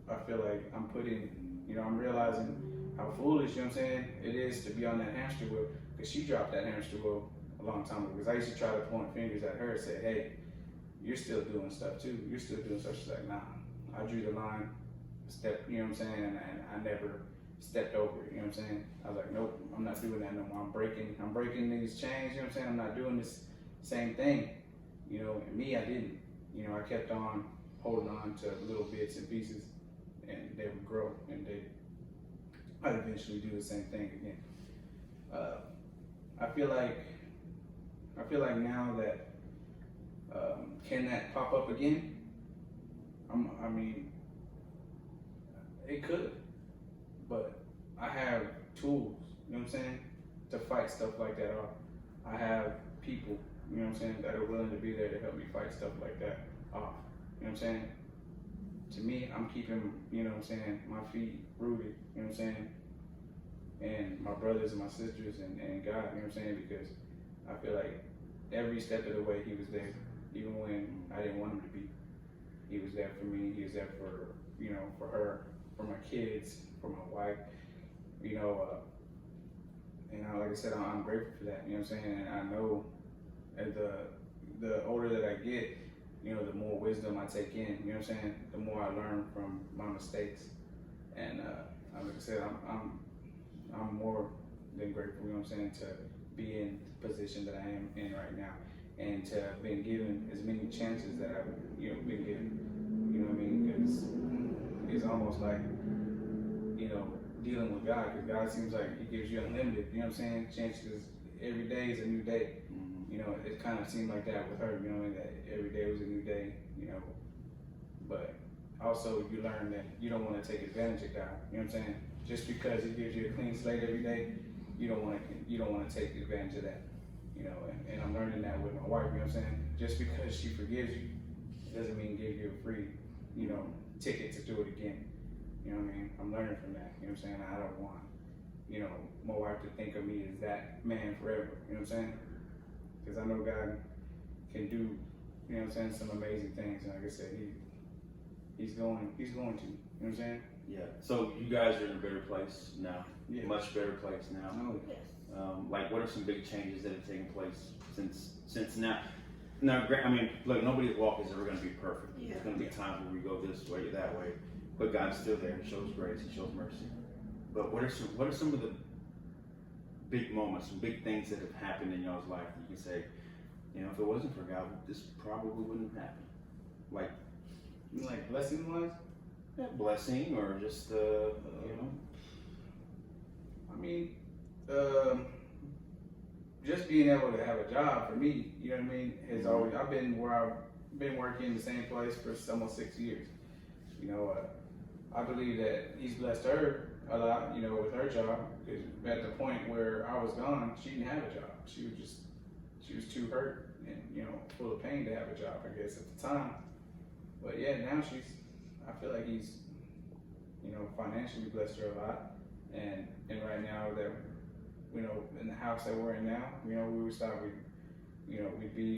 S4: I feel like I'm I'm realizing how foolish, you know what I'm saying, it is to be on that hamster wheel, because she dropped that hamster wheel a long time ago. Because I used to try to point fingers at her and say, hey, you're still doing stuff too. You're still doing stuff. She's like, nah, I drew the line, you know what I'm saying, and I never stepped over it, you know what I'm saying? I was like, nope, I'm not doing that no more. I'm breaking these chains, you know what I'm saying? I'm not doing this same thing. You know, and me, I didn't. You know, I kept on holding on to little bits and pieces, and they would grow, and I'd eventually do the same thing again. I feel like now that, can that pop up again? I mean, it could. But I have tools, you know what I'm saying, to fight stuff like that off. I have people, you know what I'm saying, that are willing to be there to help me fight stuff like that off. You know what I'm saying? To me, I'm keeping, you know what I'm saying, my feet rooted, you know what I'm saying, and my brothers and my sisters and God, you know what I'm saying, because I feel like every step of the way He was there, even when I didn't want Him to be. He was there for me. He was there for, for her, for my kids, for my wife, like I said, I'm grateful for that, you know what I'm saying, and I know as the older that I get, the more wisdom I take in, you know what I'm saying, the more I learn from my mistakes, and like I said, I'm more than grateful, you know what I'm saying, to be in the position that I am in right now, and to have been given as many chances that I've, been given, you know what I mean, because it's almost like, dealing with God, because God seems like He gives you unlimited, you know what I'm saying, chances. Every day is a new day. Mm-hmm. It kind of seemed like that with her, that every day was a new day, but also you learn that you don't want to take advantage of God, you know what I'm saying, just because He gives you a clean slate every day, you don't want to take advantage of that, and I'm learning that with my wife, you know what I'm saying, just because she forgives you, it doesn't mean give you a free, ticket to do it again. You know what I mean? I'm learning from that. You know what I'm saying? I don't want, my wife to think of me as that man forever. You know what I'm saying? Because I know God can do, you know what I'm saying, some amazing things. And like I said, he's going to. You know what I'm saying?
S3: Yeah. So you guys are in a better place now.
S4: Yeah.
S3: Much better place now.
S4: Oh,
S5: Yes.
S3: Like, what are some big changes that have taken place since now? Now, I mean, look, nobody's walk is ever going to be perfect.
S5: Yeah.
S3: There's going to be times where we go this way, that way. But God's still there. He shows grace. He shows mercy. But what are some of the big moments, some big things that have happened in y'all's life that you can say, if it wasn't for God, this probably wouldn't have happened?
S4: Like blessing wise?
S3: Yeah, blessing or just
S4: I mean, just being able to have a job for me, you know what I mean, has always. I've been working in the same place for almost 6 years. I believe that He's blessed her a lot, with her job, because at the point where I was gone, she didn't have a job. She was too hurt and, full of pain to have a job, I guess, at the time. But yeah, now I feel like He's, financially blessed her a lot. And right now that, in the house that we're in now, we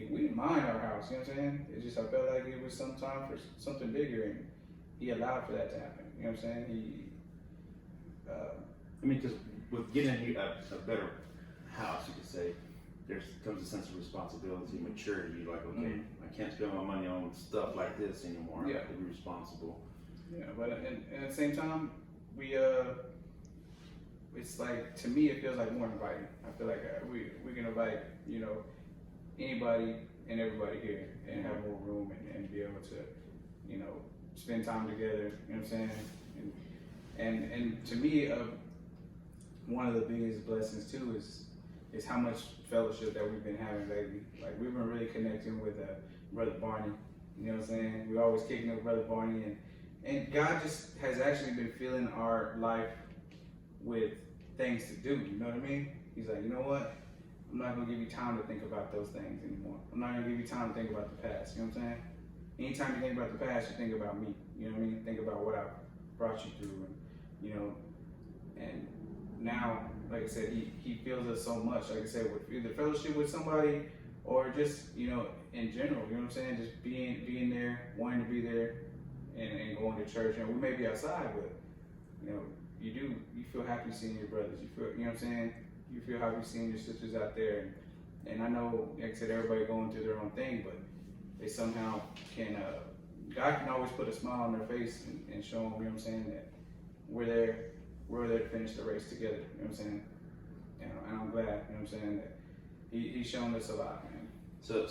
S4: didn't mind our house, you know what I'm saying? It's just, I felt like it was some time for something bigger, and He allowed for that to happen. You know what I'm saying?
S3: because with getting a better house, you could say, there comes a sense of responsibility, maturity. You're like, okay, I can't spend my money on stuff like this anymore.
S4: Yeah.
S3: I have to be responsible.
S4: Yeah, but at the same time, it's like, to me, it feels like more inviting. I feel like we can invite, anybody and everybody here, and have more room and be able to, spend time together, you know what I'm saying? And to me, one of the biggest blessings too is is how much fellowship that we've been having lately. Like we've been really connecting with Brother Barney. You know what I'm saying? We're always kicking with Brother Barney, and God just has actually been filling our life with things to do. You know what I mean? He's like, you know what? I'm not gonna give you time to think about those things anymore. I'm not gonna give you time to think about the past. You know what I'm saying? Anytime you think about the past, you think about me. You know what I mean? Think about what I brought you through, and you know, and now, like I said, he feels us so much. Like I said, with either fellowship with somebody or just, you know, in general, you know what I'm saying? Just being there, wanting to be there, and going to church. And we may be outside, but you know, you feel happy seeing your brothers. You feel, you know what I'm saying? You feel happy seeing your sisters out there. And I know, like I said, everybody going through their own thing, but they somehow can. God can always put a smile on their face and show them, you know what I'm saying, that we're there to finish the race together, you know what I'm saying? And I'm glad, you know what I'm saying, that he's shown us a lot, man.
S3: So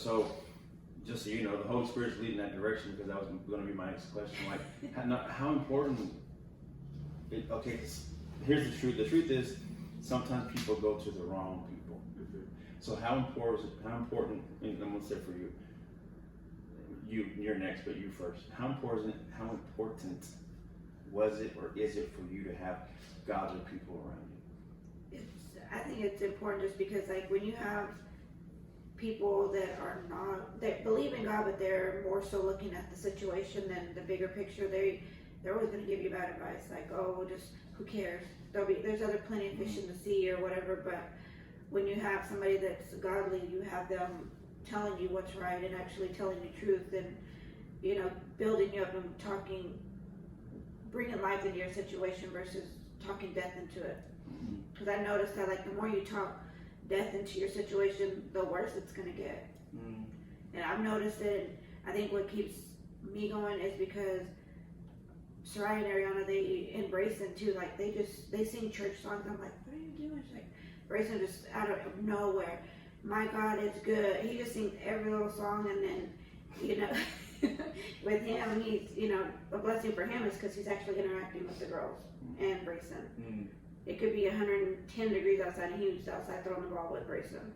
S3: just so you know, the Holy Spirit's leading that direction, because that was going to be my next question. Like, how important, okay, here's the truth. The truth is, sometimes people go to the wrong people. So how important, and I'm going to say for you, you're next, but you first. How important was it or is it for you to have godly people around you?
S5: I think it's important just because, like, when you have people that believe in God, but they're more so looking at the situation than the bigger picture, they're always going to give you bad advice, like, oh, just who cares? There's other plenty of fish in the sea or whatever. But when you have somebody that's godly, you have them telling you what's right and actually telling you truth, and you know, building you up and bringing life into your situation versus talking death into it. Because I noticed that, like, the more you talk death into your situation, the worse it's gonna get. And I've noticed it. I think what keeps me going is because Soraya and Ariana, they embrace it too. Like, they sing church songs. I'm like, what are you doing? She's like, embracing just out of nowhere. My God is good. He just sings every little song, and then, you know, with him, he's, you know, a blessing for him is because he's actually interacting with the girls and Brayson. It could be 110 degrees outside, and he was outside throwing the ball with Brayson.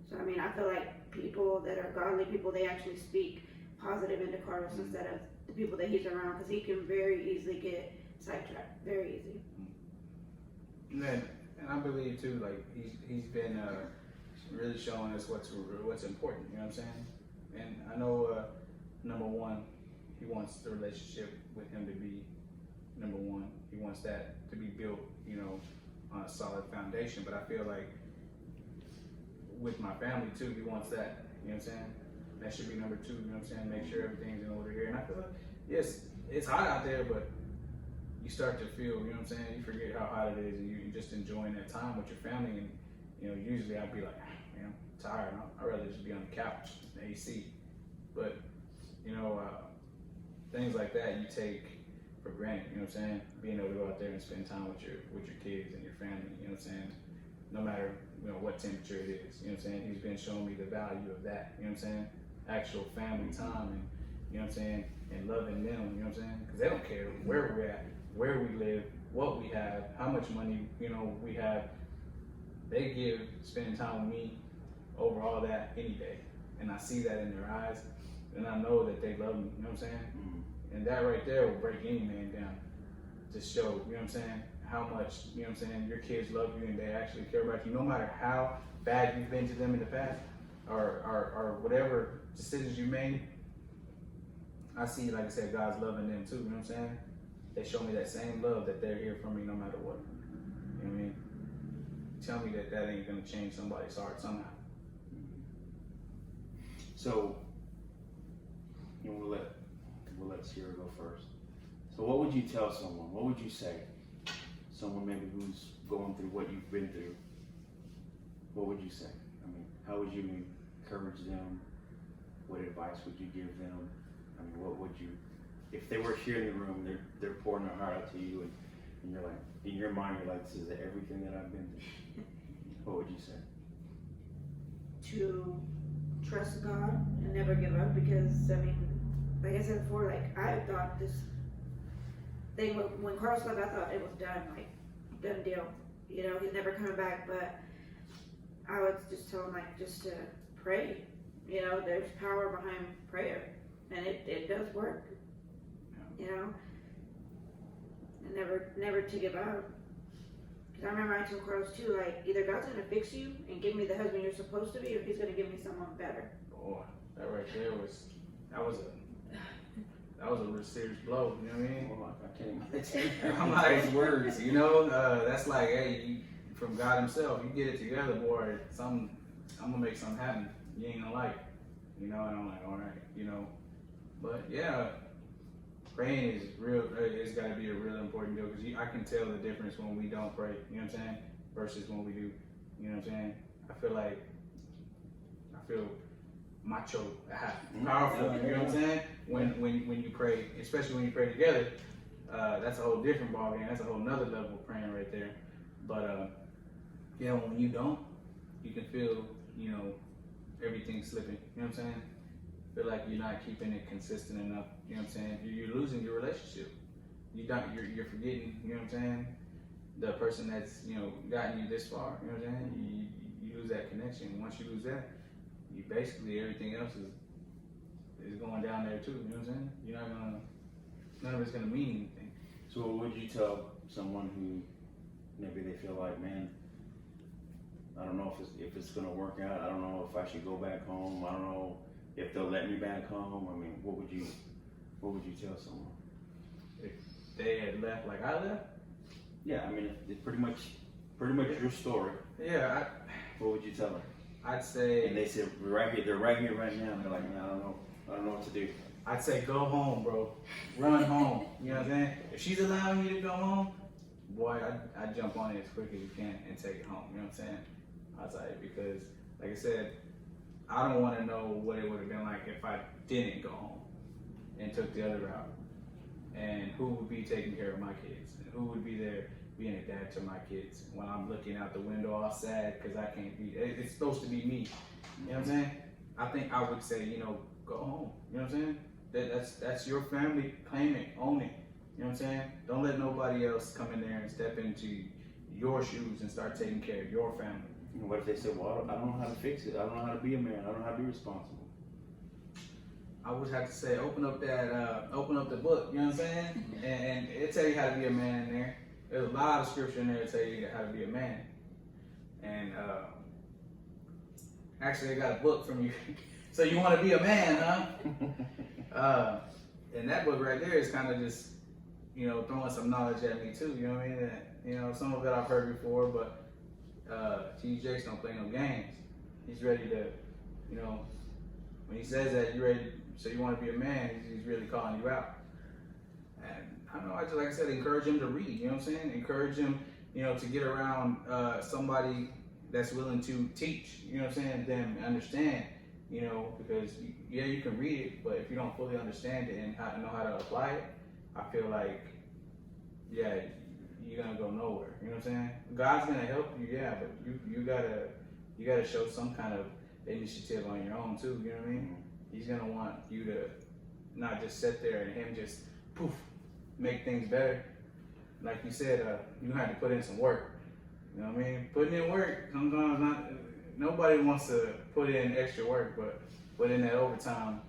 S5: So, I mean, I feel like people that are godly people, they actually speak positive into Carlos instead of the people that he's around, because he can very easily get sidetracked, very easy.
S4: And I believe too, like he's been really showing us what's important. You know what I'm saying? And I know number one, he wants the relationship with him to be number one. He wants that to be built, you know, on a solid foundation. But I feel like with my family too, he wants that. You know what I'm saying? That should be number two. You know what I'm saying? Make sure everything's in order here. And I feel like, yes, it's hot out there, but you start to feel, you know what I'm saying? You forget how hot it is, and you're just enjoying that time with your family. And you know, usually I'd be like, man, I'm tired. I'd rather just be on the couch, the AC. But you know, things like that you take for granted. You know what I'm saying? Being able to go out there and spend time with your kids and your family. You know what I'm saying? No matter, you know, what temperature it is. You know what I'm saying? He's been showing me the value of that. You know what I'm saying? Actual family time, and you know what I'm saying, and loving them. You know what I'm saying? Because they don't care where we're at, where we live, what we have, how much money, you know, we have. They give spending time with me over all that any day, and I see that in their eyes, and I know that they love me. You know what I'm saying? And that right there will break any man down to show, you know what I'm saying, how much, you know what I'm saying, your kids love you and they actually care about you, no matter how bad you've been to them in the past, or whatever decisions you made. I see, like I said, God's loving them too. You know what I'm saying? They show me that same love, that they're here for me no matter what. You know what I mean? Tell me that ain't gonna change somebody's heart somehow.
S3: So, you know, we'll let Sierra go first. So what would you tell someone? What would you say? Someone maybe who's going through what you've been through. What would you say? I mean, how would you encourage them? What advice would you give them? I mean, what would you, if they were here in the room, they're pouring their heart out to you, and you're like, in your mind, you're like, this is everything that I've been through. What would you say?
S5: To trust God and never give up, because, I mean, like I said before, like, I thought this thing, when Carlos left, I thought it was done, like, done deal. You know, he's never coming back, but I would just tell them like just to pray. You know, there's power behind prayer, and it does work. You know, and never to give up. Because I remember I told Carlos too, like either God's gonna fix you and give me the husband you're supposed to be, or He's gonna give me someone better.
S4: Boy, that right there that was a real serious blow. You know what I mean?
S3: Oh, I can't imagine.
S4: I'm like,
S3: Those words.
S4: you know, that's like, hey, from God Himself, you get it together, boy. I'm gonna make something happen. You ain't gonna like it, you know. And I'm like, all right, you know. But yeah, praying is real. It's got to be a real important deal because I can tell the difference when we don't pray. You know what I'm saying? Versus when we do. You know what I'm saying? I feel macho, powerful. You know what I'm saying? When you pray, especially when you pray together, that's a whole different ballgame. That's a whole nother level of praying right there. But yeah, when you don't, you can feel, you know, everything slipping. You know what I'm saying? Feel like you're not keeping it consistent enough. You know what I'm saying? You're losing your relationship. You're forgetting. You know what I'm saying? The person that's, you know, gotten you this far. You know what I'm saying? You lose that connection. Once you lose that, you basically everything else is going down there too. You know what I'm saying? You're not gonna. None of it's gonna mean anything.
S3: So what would you tell someone who maybe they feel like, man, I don't know if it's gonna work out. I don't know if I should go back home. I don't know if they'll let me back home. I mean, what would you tell someone?
S4: If they had left like I left?
S3: Yeah, I mean, it's pretty much your story.
S4: Yeah,
S3: What would you tell them?
S4: I'd say.
S3: And they said they're right here right now. And they're like, man, I don't know what to do.
S4: I'd say go home, bro. Run home. You know what I'm saying? If she's allowing you to go home, boy, I'd jump on it as quick as you can and take it home. You know what I'm saying? I'll tell you because, like I said, I don't want to know what it would have been like if I didn't go home and took the other route. And who would be taking care of my kids? And who would be there being a dad to my kids when I'm looking out the window all sad because I can't be. It's supposed to be me. You know what I'm saying? I think I would say, you know, go home. You know what I'm saying? That's your family. Claim it. Own it. You know what I'm saying? Don't let nobody else come in there and step into your shoes and start taking care of your family.
S3: What if they said, well, I don't know how to fix it. I don't know how to be a man. I don't know how to be responsible.
S4: I would have to say, open up the book, you know what I'm saying? And it'll tell you how to be a man in there. There's a lot of scripture in there to tell you how to be a man. And actually, I got a book from you. So you want to be a man, huh? And that book right there is kind of just, you know, throwing some knowledge at me too, you know what I mean? And, you know, some of it I've heard before, but T. Jakes don't play no games. He's ready to, you know, when he says that you're ready, so you want to be a man, he's really calling you out. And I don't know, I just, like I said, encourage him to read, you know what I'm saying? Encourage him, you know, to get around somebody that's willing to teach, you know what I'm saying, them understand, you know, because yeah, you can read it, but if you don't fully understand it and know how to apply it, I feel like, yeah, you're gonna go nowhere, you know what I'm saying? God's gonna help you, yeah, but you gotta show some kind of initiative on your own too, you know what I mean? He's gonna want you to not just sit there and him just poof, make things better. Like you said, you had to put in some work. You know what I mean? Putting in work, sometimes nobody wants to put in extra work, but put in that overtime,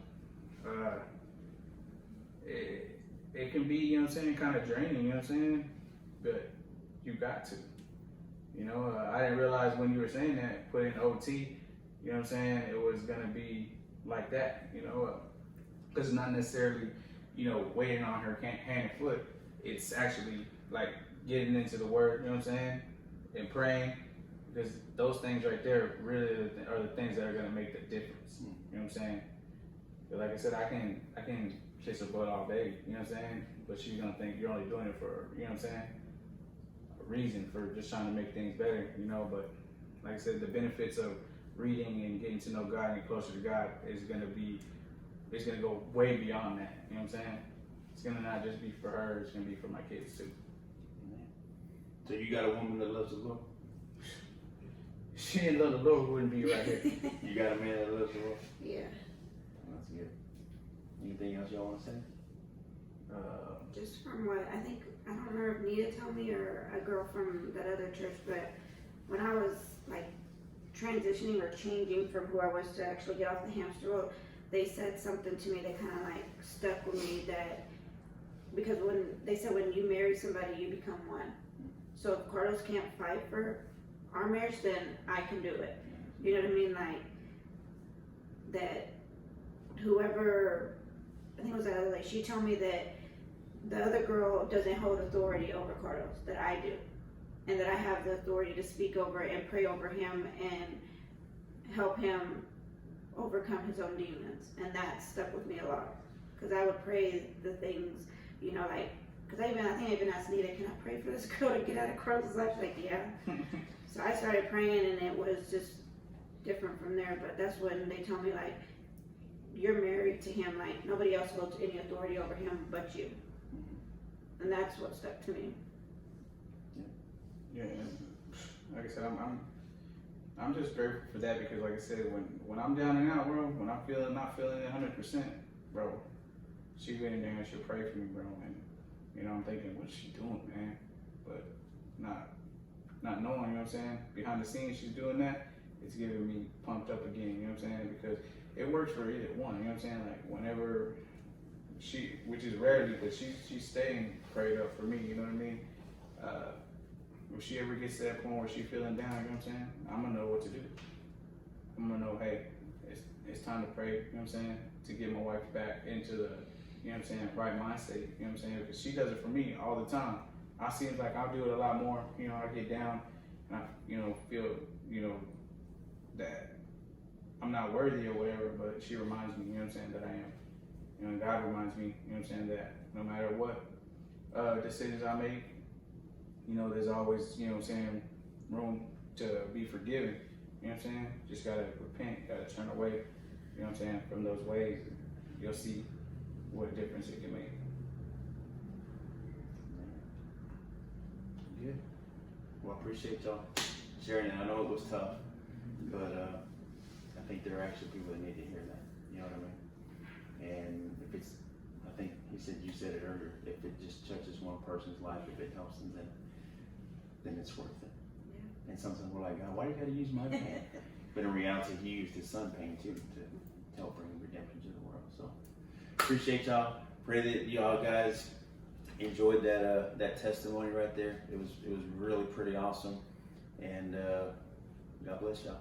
S4: it can be, you know what I'm saying, kind of draining, you know what I'm saying? But you got to. You know, I didn't realize when you were saying that, put in OT, you know what I'm saying, it was gonna be like that, you know, because it's not necessarily, you know, waiting on her hand and foot. It's actually like getting into the word, you know what I'm saying, and praying, because those things right there really are the things that are gonna make the difference. You know what I'm saying? But like I said, I can kiss her butt all day, you know what I'm saying? But she's gonna think you're only doing it for, you know what I'm saying, a reason, for just trying to make things better, you know. But like I said, the benefits of reading and getting to know God and closer to God is gonna go way beyond that. You know what I'm saying? It's gonna not just be for her, it's gonna be for my kids too.
S3: So you got a woman that loves the Lord?
S4: She didn't love the Lord, we wouldn't be right here.
S3: You got a man that loves the Lord?
S5: Yeah.
S3: That's good. Anything else y'all want to say?
S5: Just from what I don't remember if Nita told me or a girl from that other church, but when I was like transitioning or changing from who I was to actually get off the hamster wheel, they said something to me that kind of like stuck with me, that because when they said when you marry somebody, you become one. So if Carlos can't fight for our marriage, then I can do it. You know what I mean? Like that whoever, I think it was that other lady, she told me that the other girl doesn't hold authority over Carlos, that I do. And that I have the authority to speak over and pray over him and help him overcome his own demons. And that stuck with me a lot. Because I would pray the things, you know, like, because I think I even asked Nita, can I pray for this girl to get out of Carlos' life? She's like, yeah. So I started praying, and it was just different from there. But that's when they told me, like, you're married to him, like, nobody else holds any authority over him but you. And that's what stuck to me.
S4: Yeah, like I said, I'm just grateful for that, because like I said, when I'm down and out, bro, when I'm not feeling it 100%, bro, she get in there and she'll pray for me, bro, and you know, I'm thinking, what's she doing, man? But not knowing, you know what I'm saying? Behind the scenes, she's doing that. It's giving me pumped up again, you know what I'm saying? Because it works for either one, you know what I'm saying? Like whenever she, which is rarely, but she's staying prayed up for me, you know what I mean? If she ever gets to that point where she's feeling down, you know what I'm saying? I'm gonna know what to do. I'm gonna know, hey, it's time to pray, you know what I'm saying? To get my wife back into the, you know what I'm saying, right mind state, you know what I'm saying? Because she does it for me all the time. I seem like I'll do it a lot more, you know, I get down and I, you know, feel, you know, that I'm not worthy or whatever, but she reminds me, you know what I'm saying, that I am. You know, and God reminds me, you know what I'm saying, that no matter what decisions I make, you know, there's always, you know what I'm saying, room to be forgiven. You know what I'm saying? Just gotta repent, gotta turn away, you know what I'm saying, from those ways. And you'll see what difference it can make.
S3: Good. Well, I appreciate y'all sharing it. I know it was tough, but I think there are actually people that need to hear that. You know what I mean? And if it's, I think you said it earlier, if it just touches one person's life, if it helps them, then it's worth it. Yeah. And sometimes we're like, God, why do you gotta use my pain? But in reality, he used his son pain too to help bring redemption to the world. So appreciate y'all. Pray that y'all guys enjoyed that testimony right there. It was really pretty awesome. And God bless y'all.